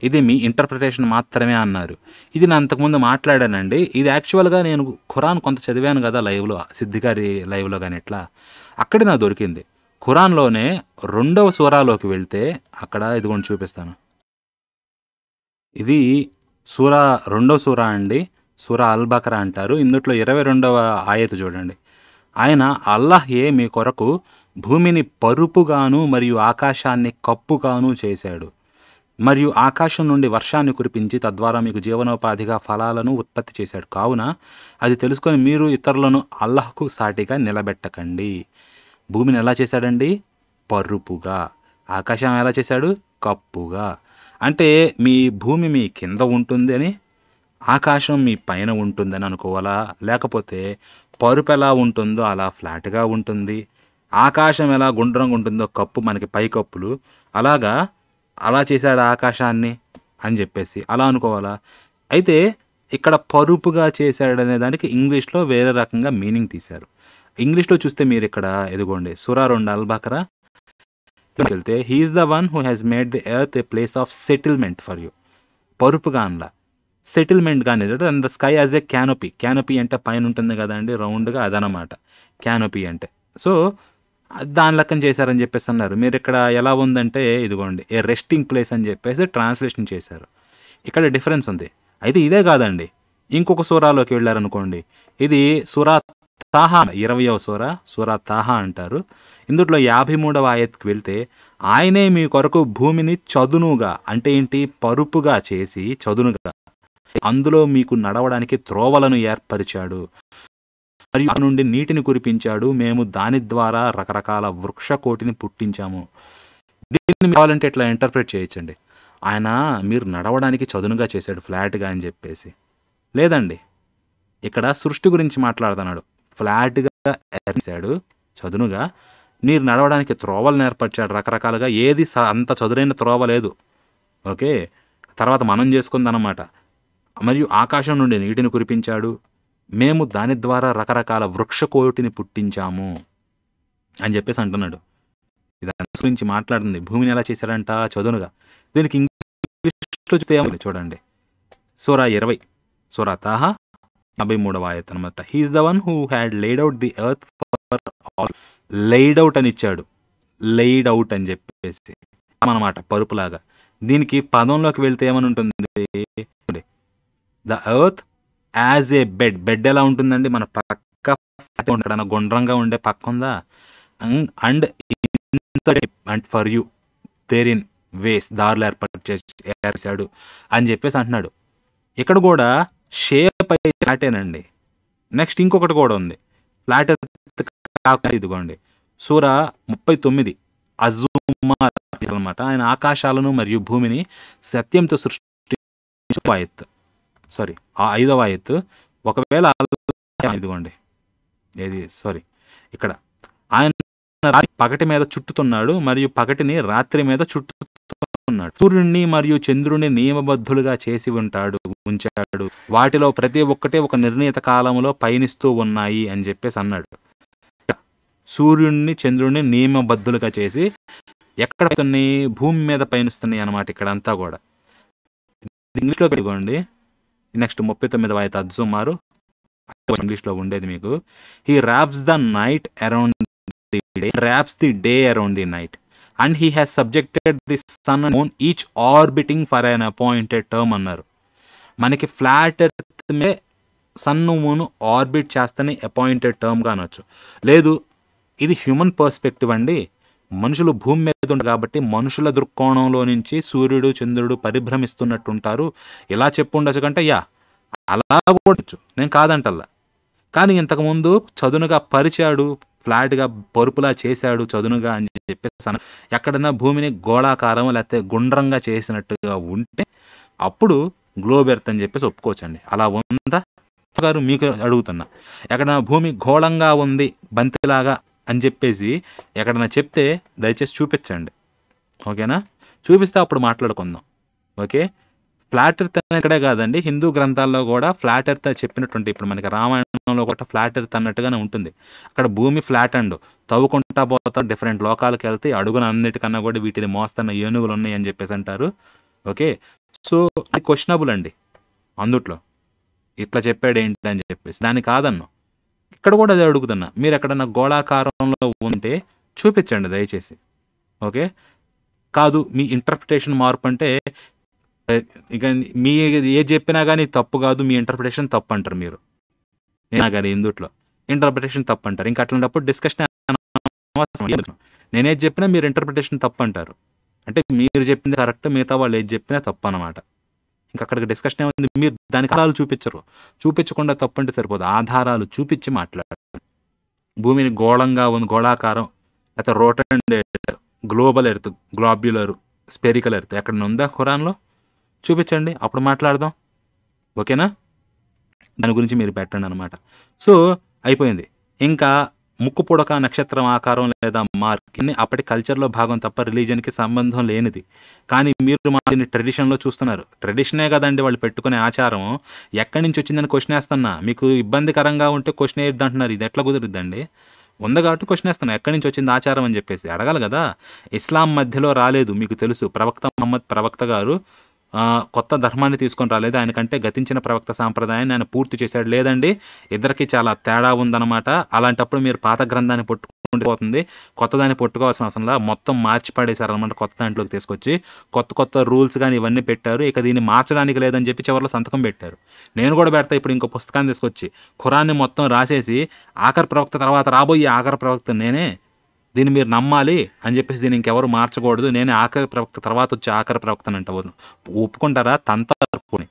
ఇది మీ ఇంటర్ప్రిటేషన్ మాత్రమే అన్నారు. ఇది నేను అంతకుముందు మాట్లాడానండి. ఇది యాక్చువల్గా నేను ఖురాన్ కొంత చదివాను కదా లైవ్లో, సిద్ధిగారి లైవ్లో కానీ ఇట్లా, అక్కడే నాకు దొరికింది. ఖురాన్లోనే 2వ సూరాలోకి వెళ్తే అక్కడ ఇదిగోండి చూపిస్తాను. ఇది 2వ సూరా అండి, సూరా అల్ బకరా అంటారు. ఇందులో 22వ ఆయతు చూడండి. ఆయన అల్లాహే మీ కొరకు భూమిని పరుపుగాను మరియు ఆకాశాన్ని కప్పుగాను చేశాడు, మరియు ఆకాశం నుండి వర్షాన్ని కురిపించి తద్వారా మీకు జీవనోపాధిగా ఫలాలను ఉత్పత్తి చేశాడు. కావున అది తెలుసుకొని మీరు ఇతరులను అల్లాహ్కు సాటిగా నిలబెట్టకండి. భూమిని ఎలా చేశాడండి? పరుపుగా. ఆకాశం ఎలా చేశాడు? కప్పుగా. అంటే మీ భూమి మీ కింద ఉంటుంది అని, ఆకాశం మీ పైన ఉంటుందని అనుకోవాలా? లేకపోతే పరుపు ఎలా ఉంటుందో అలా ఫ్లాట్గా ఉంటుంది, ఆకాశం ఎలా గుండ్రంగా ఉంటుందో కప్పు మనకి పై కప్పులు అలా చేశాడు ఆకాశాన్ని అని చెప్పేసి అలా అనుకోవాలా? అయితే ఇక్కడ పరుపుగా చేశాడనే దానికి ఇంగ్లీష్లో వేరే రకంగా మీనింగ్ తీశారు. ఇంగ్లీష్లో చూస్తే మీరు ఇక్కడ ఎదుగోండి, సూరా 2 అల్ బకరా వెళ్తే he is the one who has made the earth a place of settlement for you. పరుపుగా అనలా, సెటిల్మెంట్ కానీ. And the sky as a canopy. Canopy అంటే పైన ఉంటుంది కదండి రౌండ్గా, అదనమాట క్యానోపీ అంటే. సో దాని లెక్కన చేశారని చెప్పేసి అన్నారు. మీరు ఇక్కడ ఎలా ఉందంటే ఇదిగోండి, ఏ రెస్టింగ్ ప్లేస్ అని చెప్పేసి ట్రాన్స్లేషన్ చేశారు. ఇక్కడ డిఫరెన్స్ ఉంది. అయితే ఇదే కాదండి, ఇంకొక సూరాలోకి వెళ్ళారనుకోండి. ఇది సూరా తాహా, 20వ సూరా తాహా అంటారు. ఇందులో 53వ ఆయత్కి వెళ్తే ఆయనే మీ కొరకు భూమిని చదునుగా, అంటే ఏంటి, పరుపుగా చేసి చదునుగా, అందులో మీకు నడవడానికి త్రోవలను ఏర్పరిచాడు, మరియు నుండి నీటిని కురిపించాడు, మేము దాని ద్వారా రకరకాల వృక్షకోటిని పుట్టించాము. దీన్ని కావాలంటే ఇట్లా ఇంటర్ప్రిట్ చేయొచ్చండి, ఆయన మీరు నడవడానికి చదునుగా చేశాడు ఫ్లాట్గా అని చెప్పేసి. లేదండి, ఇక్కడ సృష్టి గురించి మాట్లాడుతున్నాడు. ఫ్లాట్గా ఏర్పరిచాడు చదునుగా, మీరు నడవడానికి త్రోవలను ఏర్పరిచాడు రకరకాలుగా. ఏది అంత చదునైన త్రోవ లేదు. ఓకే, తర్వాత మనం చేసుకుందన్నమాట. మరియు ఆకాశం నుండి నీటిని కురిపించాడు, మేము దాని ద్వారా రకరకాల వృక్షకోటిని పుట్టించాము అని చెప్పేసి అంటున్నాడు. ఇది దాని గురించి మాట్లాడుతుంది. భూమిని ఎలా చేశాడంట? చదునుగా. దీనికి ఇంగ్లీష్లో చూస్తే చూడండి, సూరా 20 సూరా తాహా 53వ ఆయత్ అనమాట. He's the one who had laid out the earth for all. Laid out అని ఇచ్చాడు, లెయిడ్ అవుట్ అని చెప్పేసి అనమాట, పరుపులాగా. దీనికి పదంలోకి వెళ్తే ఏమని ఉంటుంది? The earth as a bed. Bed ఎలా ఉంటుందండి? మన పక్క గుండ్రంగా ఉండే పక్క ఉందా? And for you therein ways, దారులు ఏర్పరిచాడు అని చెప్పేసి అంటున్నాడు. ఇక్కడ కూడా షేప్ అయితే ఫ్లాటేనండి. నెక్స్ట్ ఇంకొకటి కూడా ఉంది, ఫ్లాట్ ఇదిగోండి, సూరా 39 అజుమార్ అనమాట. ఆయన ఆకాశాలను మరియు భూమిని సత్యంతో సృష్టి 5వ ఆయత్. ఒకవేళ ఇదిగోండి ఏది సారీ ఇక్కడ ఆయన పగటి మీద చుట్టుతున్నాడు మరియు పగటిని రాత్రి మీద చుట్టుతున్నాడు. సూర్యుడిని మరియు చంద్రుని నియమబద్ధులుగా చేసి ఉంచాడు. వాటిలో ప్రతి ఒక్కటి ఒక నిర్ణీత కాలంలో పయనిస్తూ ఉన్నాయి అని చెప్పేసి అన్నాడు. సూర్యుడిని చంద్రుడిని నియమబద్ధులుగా చేసి ఎక్కడ భూమి మీద పయనిస్తున్నాయి అన్నమాట. ఇక్కడ అంతా కూడా ఇంగ్లీష్లో పెట్టుకోండి. నెక్స్ట్ 39వ ఆయత అద్జుమారు ఇంగ్లీష్లో ఉండేది మీకు. He wraps the night around the day, wraps the day around the night, and he has subjected the sun and moon each orbiting for an appointed term అన్నారు. మనకి ఫ్లాట్ ఎర్త్ మీద సన్ మూన్ ఆర్బిట్ చేస్తేనే appointed టర్మ్గా అనొచ్చు. లేదు, ఇది human perspective అండి. మనుషులు భూమి మీద ఉంటారు కాబట్టి మనుషుల దృక్కోణంలో నుంచి సూర్యుడు చంద్రుడు పరిభ్రమిస్తున్నట్టు ఉంటారు. ఇలా చెప్పు ఉండొచ్చు కంటే అలా కూడచ్చు, నేను కాదంటల్లా. కానీ ఇంతకుముందు చదునుగా పరిచాడు, ఫ్లాట్గా పరుపులా చేశాడు చదునుగా అని చెప్పేసి ఎక్కడన్నా భూమిని గోళాకారం లేకపోతే గుండ్రంగా చేసినట్టుగా ఉంటే అప్పుడు గ్లోబ్ ఎర్త్ అని చెప్పేసి ఒప్పుకోవచ్చండి. అలా ఉందా గారు మీకు అడుగుతున్నా. ఎక్కడన్నా భూమి గోళంగా ఉంది బంతిలాగా అని చెప్పేసి ఎక్కడన్నా చెప్తే దయచేసి చూపించండి, ఓకేనా? చూపిస్తే అప్పుడు మాట్లాడుకుందాం, ఓకే? ఫ్లాట్ ఎర్త్ ఇక్కడే కాదండి, హిందూ గ్రంథాల్లో కూడా ఫ్లాట్ ఎర్త్ చెప్పినట్టుంటే ఇప్పుడు మనకి రామాయణంలో కూడా ఫ్లాట్ ఎర్త్ అన్నట్టుగానే ఉంటుంది. అక్కడ భూమి ఫ్లాట్ అండ్ తవ్వుకుంటా పోతా డిఫరెంట్ లోకాలకు వెళ్తే అడుగున అన్నిటికన్నా కూడా వీటిని మోస్తున్న ఏనుగులు ఉన్నాయి అని చెప్పేసి అంటారు, ఓకే? సో అది క్వశ్చనబుల్ అండి. అందుట్లో ఇట్లా చెప్పాడు ఏంటి అని చెప్పేసి దాన్ని కాదన్ను. ఇక్కడ కూడా అదే అడుగుతున్నా, మీరు ఎక్కడన్నా గోళాకారంలో ఉంటే చూపించండి దయచేసి, ఓకే? కాదు మీ ఇంటర్ప్రిటేషన్ మార్పు అంటే ఇక మీ ఏ చెప్పినా కానీ తప్పు కాదు, మీ ఇంటర్ప్రిటేషన్ తప్పు అంటారు మీరు. నేను కానీ ఇందుట్లో ఇంటర్ప్రిటేషన్ తప్పు అంటారు. ఇంకా అట్లాంటప్పుడు డిస్కషన్ నేనేది చెప్పినా మీరు ఇంటర్ప్రిటేషన్ తప్పు అంటారు. అంటే మీరు చెప్పింది కరెక్ట్, మిగతా వాళ్ళు ఏది చెప్పినా తప్పు అన్నమాట. ఇంకా అక్కడికి డిస్కషన్ ఏముంది? మీరు దానికి ఆధారాలు చూపించకుండా తప్పు అంటే సరిపోదు, ఆధారాలు చూపించి మాట్లాడారు. భూమిని గోళంగా ఉంది, గోళాకారం లేకపోతే రోటెండ్ global earth, globular, spherical earth ఎక్కడ ఉందా ఖురాన్లో? చూపించండి, అప్పుడు మాట్లాడదాం, ఓకేనా? దాని గురించి మీరు పెట్టండి అనమాట. సో అయిపోయింది. ఇంకా ముక్కు పుడక, నక్షత్రం ఆకారం లేదా మార్క్ అప్పటి కల్చర్లో భాగం తప్ప రిలీజన్కి సంబంధం లేనిది. కానీ మీరు దీన్ని ట్రెడిషన్లో చూస్తున్నారు. ట్రెడిషనే కదండి వాళ్ళు పెట్టుకునే ఆచారం. ఎక్కడి నుంచి వచ్చిందని క్వశ్చన్ వేస్తున్నా. మీకు ఇబ్బందికరంగా ఉంటే క్వశ్చన్ వేయద్దు అంటున్నారు. ఇది ఎట్లా కుదురుద్దండి? ఉంది కాబట్టి క్వశ్చన్ వేస్తున్నా, ఎక్కడి నుంచి వచ్చింది ఆచారం అని చెప్పేసి అడగాలి కదా. ఇస్లాం మధ్యలో రాలేదు, మీకు తెలుసు. ప్రవక్త మహమ్మద్ ప్రవక్త గారు కొత్త ధర్మాన్ని తీసుకొని రాలేదు. ఆయనకంటే గతించిన ప్రవక్త సాంప్రదాయాన్ని ఆయన పూర్తి చేశాడు. లేదండి, ఇద్దరికి చాలా తేడా ఉందన్నమాట. అలాంటప్పుడు మీరు పాత గ్రంథాన్ని పట్టుకుంటే కొత్తదాన్ని పట్టుకోవాల్సిన అవసరంలా మొత్తం మార్చి పడేశారు అనమాట. కొత్త దాంట్లోకి తీసుకొచ్చి కొత్త రూల్స్ కానీ ఇవన్నీ పెట్టారు. ఇక దీన్ని మార్చడానికి లేదని చెప్పి చివరిలో సంతకం పెట్టారు. నేను కూడా పెడతా ఇప్పుడు ఇంకో పుస్తకాన్ని తీసుకొచ్చి ఖురాన్ని మొత్తం రాసేసి ఆఖరి ప్రవక్త తర్వాత రాబోయే ఆఖరి ప్రవక్త నేనే, దీన్ని మీరు నమ్మాలి అని చెప్పేసి దీన్ని ఇంకెవరు మార్చకూడదు, నేనే ఆఖరి ప్రవక్త తర్వాత వచ్చి ఆఖరి ప్రవక్తను అంటే ఒప్పుకుంటారా? తంతని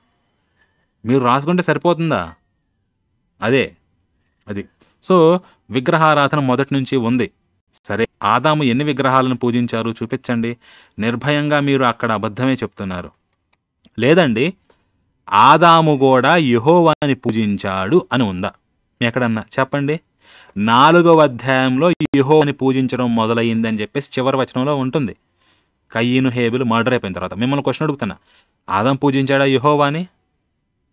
మీరు రాసుకుంటే సరిపోతుందా? అది. సో విగ్రహారాధన మొదటి నుంచి ఉంది. సరే, ఆదాము ఎన్ని విగ్రహాలను పూజించారు చూపించండి. నిర్భయంగా మీరు అక్కడ అబద్ధమే చెప్తున్నారు. లేదండి, ఆదాము కూడా యెహోవాని పూజించాడు అని ఉందా ఎక్కడన్నా? చెప్పండి. 4వ అధ్యాయంలో యెహోవాని పూజించడం మొదలయ్యిందని చెప్పేసి చివరి వచనంలో ఉంటుంది. కయ్యను హేబెలు మర్డర్ అయిపోయిన తర్వాత మిమ్మల్ని క్వశ్చన్ అడుగుతున్నా, ఆదాం పూజించాడా యెహోవాని?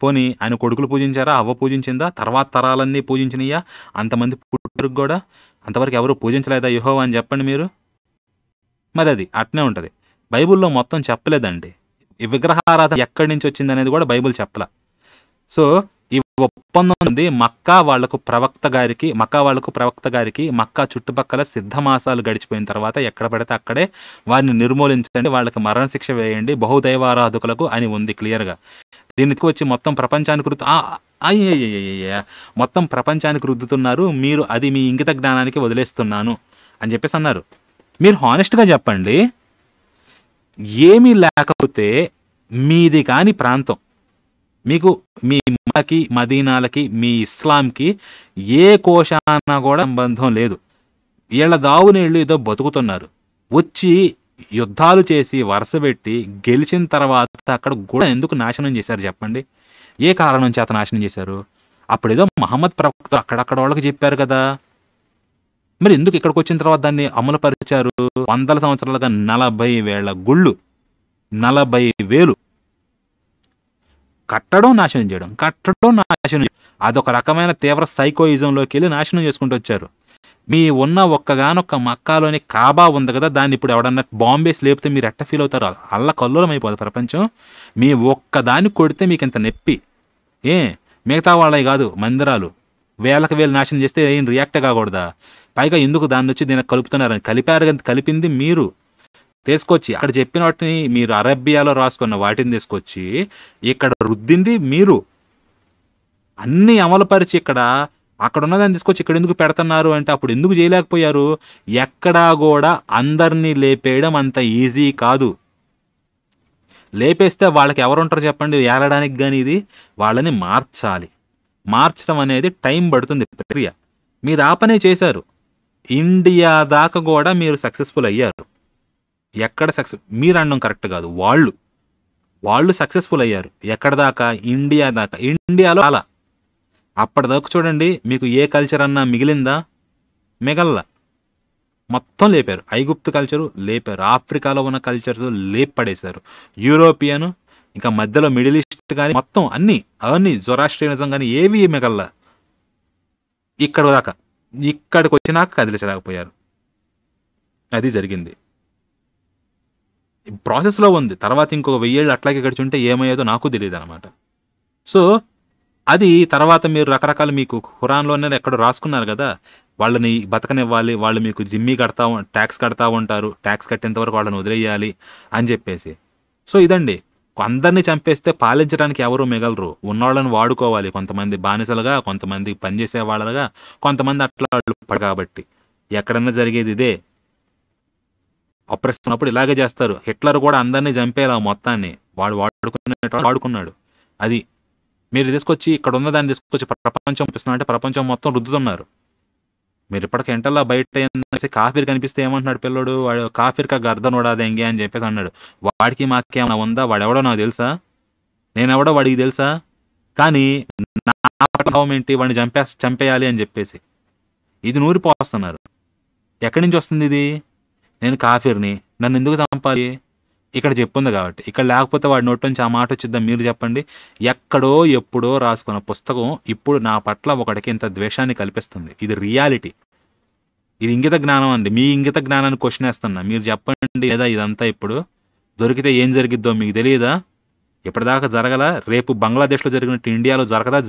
పోనీ ఆయన కొడుకులు పూజించారా? అవ్వ పూజించిందా? తర్వాత తరాలన్నీ పూజించినయ్యా? అంతమంది పుట్టుకు కూడా అంతవరకు ఎవరు పూజించలేదా యెహోవా అని చెప్పండి మీరు. మరి అది అట్నే ఉంటుంది. బైబిల్లో మొత్తం చెప్పలేదండి. ఈ విగ్రహారాధన ఎక్కడి నుంచి వచ్చింది అనేది కూడా బైబిల్ చెప్పలా. సో ఈ ఒప్పందం ఉంది మక్కా వాళ్లకు ప్రవక్త గారికి మక్కా చుట్టుపక్కల సిద్ధమాసాలు గడిచిపోయిన తర్వాత ఎక్కడ పడితే అక్కడే వారిని నిర్మూలించండి, వాళ్ళకి మరణశిక్ష వేయండి బహుదైవారాధకులకు అని ఉంది క్లియర్గా. దీనికి వచ్చి మొత్తం ప్రపంచానికి రుద్దుతున్నారు. మీరు అది మీ ఇంగిత జ్ఞానానికి వదిలేస్తున్నాను అని చెప్పేసి అన్నారు. మీరు హానెస్ట్గా చెప్పండి, ఏమీ లేకపోతే మీది కాని ప్రాంతం, మీకు మీ మక్కాకి మదీనాలకి మీ ఇస్లాంకి ఏ కోశాన కూడా సంబంధం లేదు. వీళ్ళ దావునేళ్ళు ఏదో బతుకుతున్నారు. వచ్చి యుద్ధాలు చేసి వరుస పెట్టి గెలిచిన తర్వాత అక్కడ కూడా ఎందుకు నాశనం చేశారు చెప్పండి? ఏ కారణం చేత నాశనం చేశారు? అప్పుడేదో మహమ్మద్ ప్రవక్త అక్కడక్కడ వాళ్ళకి చెప్పారు కదా! మరి ఎందుకు ఇక్కడికొచ్చిన తర్వాత దాన్ని అమలుపరిచారు? వందల సంవత్సరాలుగా 40,000 గుళ్ళు. 40,000 కట్టడం, నాశనం చేయడం. కట్టడం, నాశనం చేయడం. అదొక రకమైన తీవ్ర సైకోయిజంలోకెళ్ళి నాశనం చేసుకుంటూ వచ్చారు. మీ ఉన్న ఒక్కగానొక్క మక్కాలోని కాబా ఉంది కదా! దాన్ని ఇప్పుడు ఎవడన్నా బాంబేసి లేపితే మీరు ఎట్ట ఫీల్ అవుతారు? అల్లకల్లోలం అయిపోద్ది ప్రపంచం. మీ ఒక్కదాన్ని కొడితే మీకింత నొప్పి. మిగతా వాళ్ళవి కాదు మందిరాలు. వేలకు వేలు నాశనం చేస్తే ఏం రియాక్ట్ కాకూడదా? పైగా ఎందుకు దాన్నొచ్చి దీనికి కలుపుతున్నారని కలిపారు. కలిపింది మీరు. తీసుకొచ్చి అక్కడ చెప్పిన వాటిని మీరు అరేబియాలో రాసుకున్న వాటిని తీసుకొచ్చి ఇక్కడ రుద్దింది మీరు. అన్నీ అమలుపరిచి అక్కడ ఉన్నదాన్ని తీసుకొచ్చి ఇక్కడ ఎందుకు పెడుతున్నారు అంటే అప్పుడు ఎందుకు చేయలేకపోయారు? ఎక్కడా కూడా అందరినీ లేపేయడం అంత ఈజీ కాదు. లేపేస్తే వాళ్ళకి ఎవరుంటారు చెప్పండి ఏలడానికి? కానీ ఇది వాళ్ళని మార్చాలి. మార్చడం అనేది టైం పడుతుంది ప్రక్రియ. మీరు ఆ పనే చేశారు. ఇండియా దాకా కూడా మీరు సక్సెస్ఫుల్ అయ్యారు. ఎక్కడ మీరు అనడం కరెక్ట్ కాదు, వాళ్ళు సక్సెస్ఫుల్ అయ్యారు. ఎక్కడ దాకా? ఇండియా దాకా. ఇండియాలో అలా అప్పటిదాకా చూడండి, మీకు ఏ కల్చర్ అన్నా మిగిలిందా? మిగల్లా. మొత్తం లేపారు. ఐగుప్తు కల్చరు లేపారు, ఆఫ్రికాలో ఉన్న కల్చర్స్ లేపడేశారు, యూరోపియన్, ఇంకా మధ్యలో మిడిల్ ఈస్ట్ కానీ మొత్తం అన్నీ జొరాస్ట్రియనిజం కానీ ఏవి మిగల్లా. ఇక్కడ దాకా, ఇక్కడికి వచ్చినాక కదిలించలేకపోయారు. అది జరిగింది. ప్రాసెస్లో ఉంది. తర్వాత ఇంకొక 1000 ఏళ్ళు అట్లాగే గడిచుంటే ఏమయ్యేదో నాకు తెలియదు అనమాట. సో అది తర్వాత మీరు రకరకాల మీకు ఖురాన్లోనే ఎక్కడో రాసుకున్నారు కదా, వాళ్ళని బతకనివ్వాలి, వాళ్ళు మీకు జిమ్మీ ట్యాక్స్ కడతా ఉంటారు, ట్యాక్స్ కట్టేంత వరకు వాళ్ళని వదిలేయాలి అని చెప్పేసి. సో ఇదండి, అందరినీ చంపేస్తే పాలించడానికి ఎవరు మిగలరు. ఉన్నవాళ్ళని వాడుకోవాలి, కొంతమంది బానిసలుగా, కొంతమంది పనిచేసే వాళ్ళగా, కొంతమంది అట్లా కాబట్టి ఎక్కడన్నా జరిగేది ఇదే. ఆపరేషన్ అప్పుడు ఇలాగే చేస్తారు. హిట్లర్ కూడా అందరినీ చంపేలా మొత్తాన్ని వాడుకున్నాడు. అది మీరు తీసుకొచ్చి ఇక్కడ ఉన్న దాన్ని తీసుకొచ్చి ప్రపంచం చూపిస్తున్నా అంటే ప్రపంచం మొత్తం రుద్దుతున్నారు. మీరు ఇప్పటికి ఎంటల్లా బయట కాఫీర్ కనిపిస్తే ఏమంటున్నాడు పిల్లడు? వాడు కాఫీర్కా గర్దన్ వడాది ఎంగే అని చెప్పేసి అన్నాడు. వాడికి మాకేమన్నా ఉందా? వాడెవడో నాకు తెలుసా? నేనెవడో వాడికి తెలుసా? కానీ నా భావం ఏంటి? వాడిని చంపేయాలి అని చెప్పేసి ఇది నూరిపోస్తున్నారు. ఎక్కడి నుంచి వస్తుంది ఇది? నేను కాఫీర్ని, నన్ను ఎందుకు చంపాలి? ఇక్కడ చెప్పుంది కాబట్టి. ఇక్కడ లేకపోతే వాడి నోటి నుంచి ఆ మాట వచ్చిద్దాం మీరు చెప్పండి. ఎక్కడో ఎప్పుడో రాసుకున్న పుస్తకం ఇప్పుడు నా పట్ల ఒకడికి ఇంత ద్వేషాన్ని కల్పిస్తుంది. ఇది రియాలిటీ. ఇది ఇంగిత జ్ఞానం అండి. మీ ఇంగిత జ్ఞానాన్ని క్వశ్చన్ వేస్తున్నా. మీరు చెప్పండి. లేదా ఇదంతా ఇప్పుడు దొరికితే ఏం జరిగిద్దో మీకు తెలియదా? ఇప్పటిదాకా జరగల, రేపు బంగ్లాదేశ్లో జరిగినట్టు ఇండియాలో జరగదా?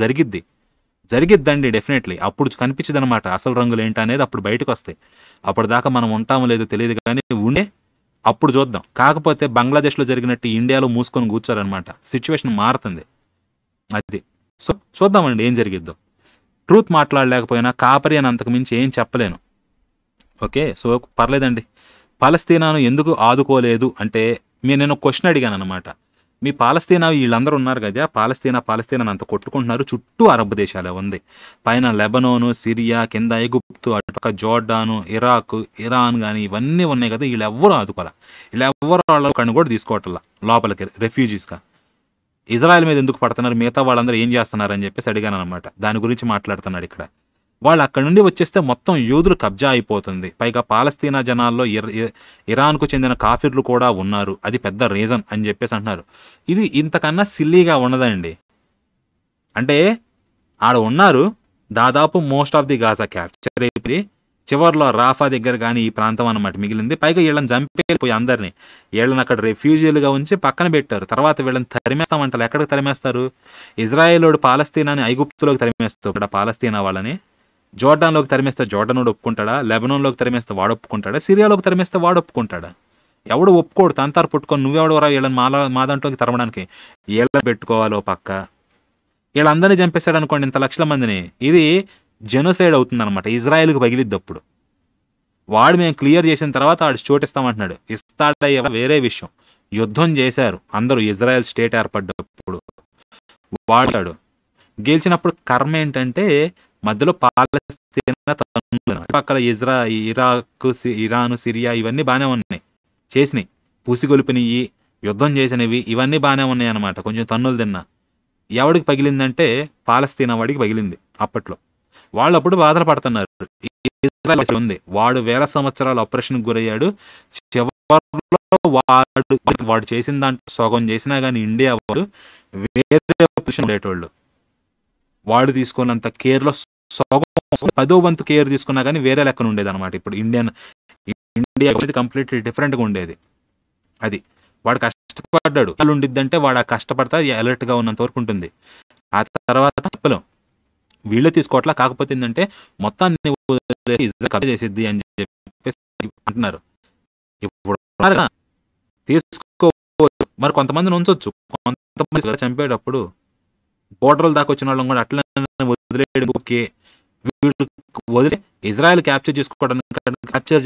జరిగిద్దండి డెఫినెట్లీ. అప్పుడు కనిపించదు అనమాట అసలు రంగులు ఏంటి అనేది. అప్పుడు బయటకు వస్తాయి. అప్పటిదాకా మనం ఉంటామో లేదో తెలియదు, కానీ ఉండే అప్పుడు చూద్దాం. కాకపోతే బంగ్లాదేశ్లో జరిగినట్టు ఇండియాలో మూసుకొని కూర్చోరనమాట. సిచ్యువేషన్ మారుతుంది. అది సో చూద్దామండి ఏం జరిగిద్దో. ట్రూత్ మాట్లాడలేకపోయినా కాపరి అని అంతకు మించి ఏం చెప్పలేను. ఓకే, సో పర్లేదండి. పాలస్తీనాను ఎందుకు ఆదుకోలేదు అంటే నేను క్వశ్చన్ అడిగాను అనమాట. మీ పాలస్తీనా వీళ్ళందరూ ఉన్నారు కదా, పాలస్తీనా అంత కొట్టుకుంటున్నారు. చుట్టూ అరబ్ దేశాలే ఉంది. పైన లెబనోను, సిరియా, కింద ఐగుప్తు, అటు జోర్డాను, ఇరాక్, ఇరాన్ కానీ ఇవన్నీ ఉన్నాయి కదా. వీళ్ళెవ్వరూ ఆదుకోవాలి. వీళ్ళెవ్వరూ వాళ్ళని కూడా తీసుకోవట్లా లోపలికి రెఫ్యూజీస్గా. ఇజ్రాయెల్ మీద ఎందుకు పడుతున్నారు? మిగతా వాళ్ళందరూ ఏం చేస్తున్నారని చెప్పేసి అడిగాను అనమాట. దాని గురించి మాట్లాడుతున్నాడు ఇక్కడ. వాళ్ళు అక్కడి నుండి వచ్చేస్తే మొత్తం యూదులు కబ్జా అయిపోతుంది. పైగా పాలస్తీనా జనాల్లో ఇరాన్కు చెందిన కాఫీర్లు కూడా ఉన్నారు. అది పెద్ద రీజన్ అని చెప్పేసి అంటున్నారు. ఇది ఇంతకన్నా సిల్లీగా ఉండదండి. అంటే ఆడ ఉన్నారు, దాదాపు most of the Gaza capture అయిపోయి చివరిలో రాఫా దగ్గర కానీ ఈ ప్రాంతం అన్నమాట మిగిలింది. పైగా వీళ్ళని చంపేపోయి అందరినీ వీళ్ళని అక్కడ రెఫ్యూజీలుగా ఉంచి పక్కన పెట్టారు. తర్వాత వీళ్ళని తరిమేస్తామంటారు. ఎక్కడికి తరిమేస్తారు? ఇజ్రాయేలోడు పాలస్తీనాని ఐగుప్తులోకి తరిమేస్తారు. ఇక్కడ పాలస్తీనా వాళ్ళని జోర్డాన్లోకి తరిమేస్తే జోర్డానోడు ఒప్పుకుంటాడా? లెబనాన్లోకి తరిమేస్తే వాడు ఒప్పుకుంటాడా? సిరియాలోకి తరిమేస్తే వాడు ఒప్పుకుంటాడా? ఎవడు ఒప్పుకోడు. తంతారు పుట్టుకొని నువ్వెవడవరా వీళ్ళని మా దాంట్లోకి తరమడానికి? వీళ్ళని పెట్టుకోవాలో పక్క. వీళ్ళందరినీ చంపేశాడు అనుకోండి, ఇంత లక్షల మందిని. ఇది జెనోసైడ్ అవుతుందన్నమాట. ఇజ్రాయెల్కి పగిలిద్ది. అప్పుడు వాడు మేము క్లియర్ చేసిన తర్వాత వాడు చోటిస్తామంటున్నాడు. ఇస్తాడయ్యా వేరే విషయం. యుద్ధం చేశారు అందరూ. ఇజ్రాయెల్ స్టేట్ ఏర్పడ్డప్పుడు వాడాడు. గెలిచినప్పుడు కర్మ ఏంటంటే మధ్యలో పాలస్తీనా పక్కల ఇరాక్, ఇరాన్, సిరియా ఇవన్నీ బాగానే ఉన్నాయి. చేసినాయి, పూసిగొలిపినవి, యుద్ధం చేసినవి ఇవన్నీ బాగానే ఉన్నాయి అన్నమాట. కొంచెం తన్నులు తిన్నా. ఎవడికి పగిలిందంటే పాలస్తీనా వాడికి పగిలింది అప్పట్లో. వాళ్ళు అప్పుడు బాధలు పడుతున్నారు. ఇజ్రాయెల్ ఉంది, వాడు 1000 సంవత్సరాలు ఆపరేషన్కి గురయ్యాడు. చివరిలో వాడు చేసిన దాంట్లో సగం చేసినా కానీ ఇండియా వాడు వేరే పొజిషన్ ఉండేటోళ్ళు. వాడు తీసుకున్నంత కేర్లో సగం 10వ వంతు కేర్ తీసుకున్నా కానీ వేరే లెక్కన ఉండేది అనమాట. ఇప్పుడు ఇండియా కంప్లీట్లీ డిఫరెంట్గా ఉండేది. అది వాడు కష్టపడ్డాడు, వాళ్ళు ఉండిద్దంటే వాడు ఆ కష్టపడతా అలర్ట్గా ఉన్నంత వరకు ఉంటుంది. ఆ తర్వాత తప్పలేం, వీళ్ళే తీసుకోవట్లా. కాకపోతే ఏంటంటే మొత్తాన్ని కబ్జా చేసిద్ది అని చెప్పేసి అంటున్నారు. ఇప్పుడు తీసుకోవచ్చు, మరి కొంతమందిని ఉంచవచ్చు, కొంతమంది చంపేటప్పుడు బోర్డర్ల దాకా వచ్చిన వాళ్ళని కూడా అట్లా వదిలేయడం. ఓకే, వీళ్ళు వదిలే ఇజ్రాయెల్ క్యాప్చర్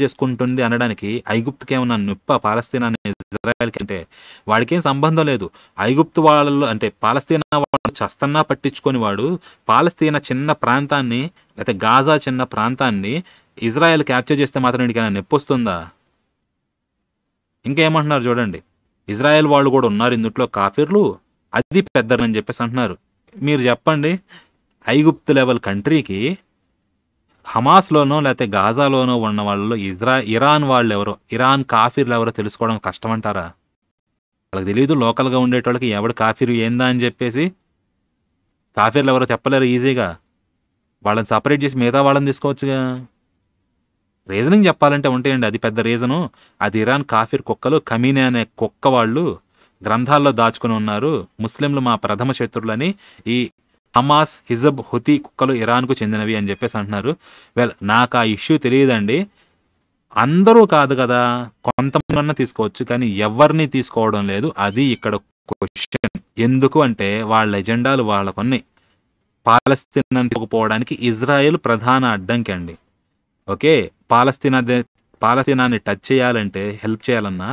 చేసుకుంటుంది అనడానికి ఐగుప్తుకి ఏమన్నా నొప్ప పాలస్తీనా ఇజ్రాయెల్ అంటే వాడికి ఏం సంబంధం లేదు. ఐగుప్తు వాళ్ళు అంటే పాలస్తీనా వాళ్ళు చస్తన్నా పట్టించుకొని వాడు పాలస్తీనా చిన్న ప్రాంతాన్ని లేకపోతే గాజా చిన్న ప్రాంతాన్ని ఇజ్రాయెల్ క్యాప్చర్ చేస్తే మాత్రం వీడికైనా నొప్పి వస్తుందా? ఇంకేమంటున్నారు చూడండి, ఇజ్రాయెల్ వాళ్ళు కూడా ఉన్నారు ఇందుట్లో కాఫీర్లు, అది పెద్దరని చెప్పేసి అంటున్నారు. మీరు చెప్పండి, ఐగుప్తు లెవెల్ కంట్రీకి హమాస్లోనో లేకపోతే గాజాలోనో ఉన్న వాళ్ళు ఇరాన్ వాళ్ళు ఎవరో, ఇరాన్ కాఫీర్లు ఎవరో తెలుసుకోవడం కష్టం అంటారా? వాళ్ళకి తెలియదు. లోకల్గా ఉండేటోళ్ళకి ఎవడు కాఫీరు ఏందా అని చెప్పేసి కాఫీర్లు ఎవరో చెప్పలేరు ఈజీగా. వాళ్ళని సపరేట్ చేసి మిగతా వాళ్ళని తీసుకోవచ్చుగా. రీజనింగ్ చెప్పాలంటే ఉంటాయండి, అది పెద్ద రీజను. అది ఇరాన్ కాఫీర్ కుక్కలు, కమీనే అనే కుక్క వాళ్ళు గ్రంథాల్లో దాచుకుని ఉన్నారు. ముస్లింలు మా ప్రథమ శత్రువులని ఈ హమాస్, హిజబ్, హుతీ కుక్కలు ఇరాన్కు చెందినవి అని చెప్పేసి అంటున్నారు. నాకు ఆ ఇష్యూ తెలియదండి. అందరూ కాదు కదా, కొంతమంది తీసుకోవచ్చు, కానీ ఎవరిని తీసుకోవడం లేదు. అది ఇక్కడ క్వశ్చన్. ఎందుకు అంటే వాళ్ళ ఎజెండాలు వాళ్ళకొని. పాలస్తీనాని తీసుకోపోవడానికి ఇజ్రాయెల్ ప్రధాన అడ్డంకి అండి. ఓకే, పాలస్తీనాని టచ్ చేయాలంటే, హెల్ప్ చేయాలన్నా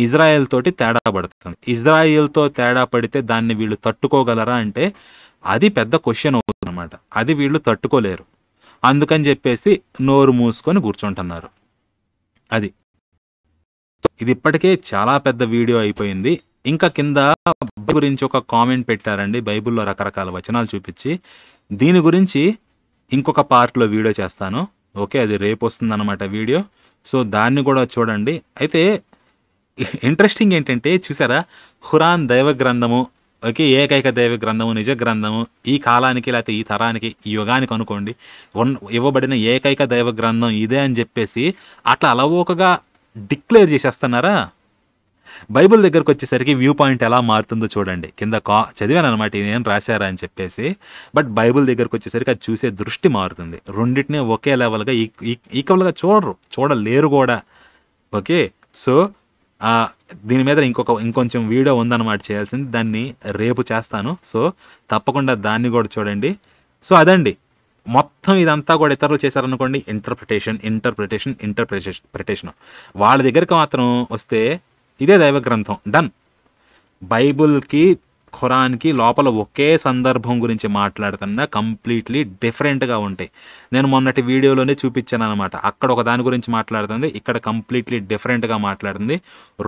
ఇజ్రాయెల్ తోటి తేడా పడుతుంది. ఇజ్రాయెల్తో తేడా పడితే దాన్ని వీళ్ళు తట్టుకోగలరా అంటే అది పెద్ద క్వశ్చన్ అవుతుంది అనమాట. అది వీళ్ళు తట్టుకోలేరు. అందుకని చెప్పేసి నోరు మూసుకొని కూర్చుంటున్నారు. అది ఇది ఇప్పటికే చాలా పెద్ద వీడియో అయిపోయింది. ఇంకా కింద గురించి ఒక కామెంట్ పెట్టారండి, బైబిల్లో రకరకాల వచనాలు చూపించి. దీని గురించి ఇంకొక పార్ట్లో వీడియో చేస్తాను. ఓకే, అది రేపు వస్తుంది అనమాట వీడియో. సో దాన్ని కూడా చూడండి. అయితే ఇంట్రెస్టింగ్ ఏంటంటే చూసారా, ఖురాన్ దైవ గ్రంథము, ఓకే, ఏకైక దైవ గ్రంథము, నిజ గ్రంథము, ఈ కాలానికి లేకపోతే ఈ తరానికి, ఈ యుగానికి అనుకోండి ఇవ్వబడిన ఏకైక దైవ గ్రంథం ఇదే అని చెప్పేసి అట్లా అలవోకగా డిక్లేర్ చేసేస్తున్నారా. బైబిల్ దగ్గరకు వచ్చేసరికి వ్యూ పాయింట్ ఎలా మారుతుందో చూడండి. కింద చదివాను అనమాట ఏం రాశారా అని చెప్పేసి. బట్ బైబిల్ దగ్గరకు వచ్చేసరికి అది చూసే దృష్టి మారుతుంది. రెండింటినీ ఒకే లెవెల్గా ఈక్వల్గా చూడలేరు కూడా. ఓకే, సో దీని మీద ఇంకొంచెం వీడియో ఉందన్నమాట చేయాల్సింది. దాన్ని రేపు చేస్తాను. సో తప్పకుండా దాన్ని కూడా చూడండి. సో అదండి మొత్తం. ఇదంతా కూడా ఇతరులు చేశారనుకోండి, ఇంటర్ప్రిటేషన్. వాళ్ళ దగ్గరికి మాత్రం వస్తే ఇదే దైవ గ్రంథం, డన్. బైబుల్కి ఖురాన్కి లోపల ఒకే సందర్భం గురించి మాట్లాడుతున్నా కంప్లీట్లీ డిఫరెంట్గా ఉంటాయి. నేను మొన్నటి వీడియోలోనే చూపించాను అనమాట. అక్కడ ఒక దాని గురించి మాట్లాడుతుంది, ఇక్కడ కంప్లీట్లీ డిఫరెంట్గా మాట్లాడుతుంది.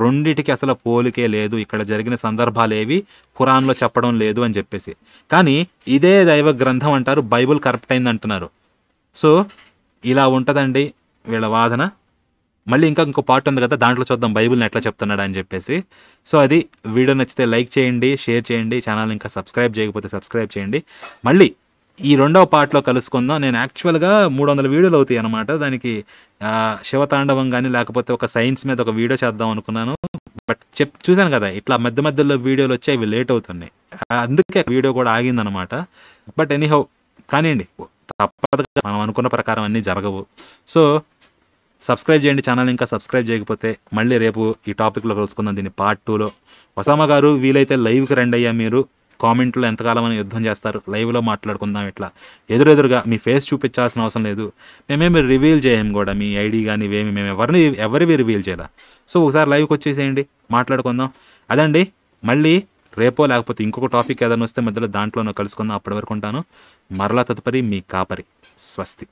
రెండిటికి అసలు పోలికే లేదు. ఇక్కడ జరిగిన సందర్భాలు ఏవి ఖురాన్లో చెప్పడం లేదు అని చెప్పేసి. కానీ ఇదే దైవ గ్రంథం అంటారు, బైబుల్ కరెక్ట్ అయింది అంటున్నారు. సో ఇలా ఉంటుందండి వీళ్ళ వాదన. మళ్ళీ ఇంకో పార్ట్ ఉంది కదా, దాంట్లో చూద్దాం బైబిల్ని ఎట్లా చెప్తున్నాడు అని చెప్పేసి. సో అది వీడియో నచ్చితే లైక్ చేయండి, షేర్ చేయండి, ఛానల్ ఇంకా సబ్స్క్రైబ్ చేయకపోతే సబ్స్క్రైబ్ చేయండి. మళ్ళీ ఈ రెండవ పార్ట్లో కలుసుకుందాం. నేను యాక్చువల్గా 300 వీడియోలు అవుతాయి అనమాట. దానికి శివతాండవం కానీ లేకపోతే ఒక సైన్స్ మీద ఒక వీడియో చేద్దాం అనుకున్నాను. బట్ చూశాను కదా ఇట్లా మధ్యలో వీడియోలు వచ్చి అవి లేట్ అవుతున్నాయి, అందుకే వీడియో కూడా ఆగిందనమాట. బట్ ఎనీహౌ కానివ్వండి, తప్పదుగా మనం అనుకున్న ప్రకారం అన్నీ జరగవు. సో సబ్స్క్రైబ్ చేయండి ఛానల్ ఇంకా సబ్స్క్రైబ్ చేయకపోతే. మళ్ళీ రేపు ఈ టాపిక్లో కలుసుకుందాం, దీన్ని పార్ట్ 2లో. ఒసామా గారు వీలైతే లైవ్కి రండి అయ్యా. మీరు కామెంట్లో ఎంతకాలం అని యుద్ధం చేస్తారు, లైవ్లో మాట్లాడుకుందాం. ఇట్లా ఎదురుగా మీ ఫేస్ చూపించాల్సిన అవసరం లేదు. మేమేమి రివీల్ చేయం కూడా, మీ ఐడి కానీ ఇవేమి మేము ఎవరివి రివీల్ చేయాలి. సో ఒకసారి లైవ్కి వచ్చేసేయండి, మాట్లాడుకుందాం. అదండి, మళ్ళీ రేపో లేకపోతే ఇంకొక టాపిక్ ఏదైనా వస్తే మధ్యలో దాంట్లోనూ కలుసుకుందాం. అప్పటి వరకు ఉంటాను. మరలా తదుపరి మీ కాపరి. స్వస్తి.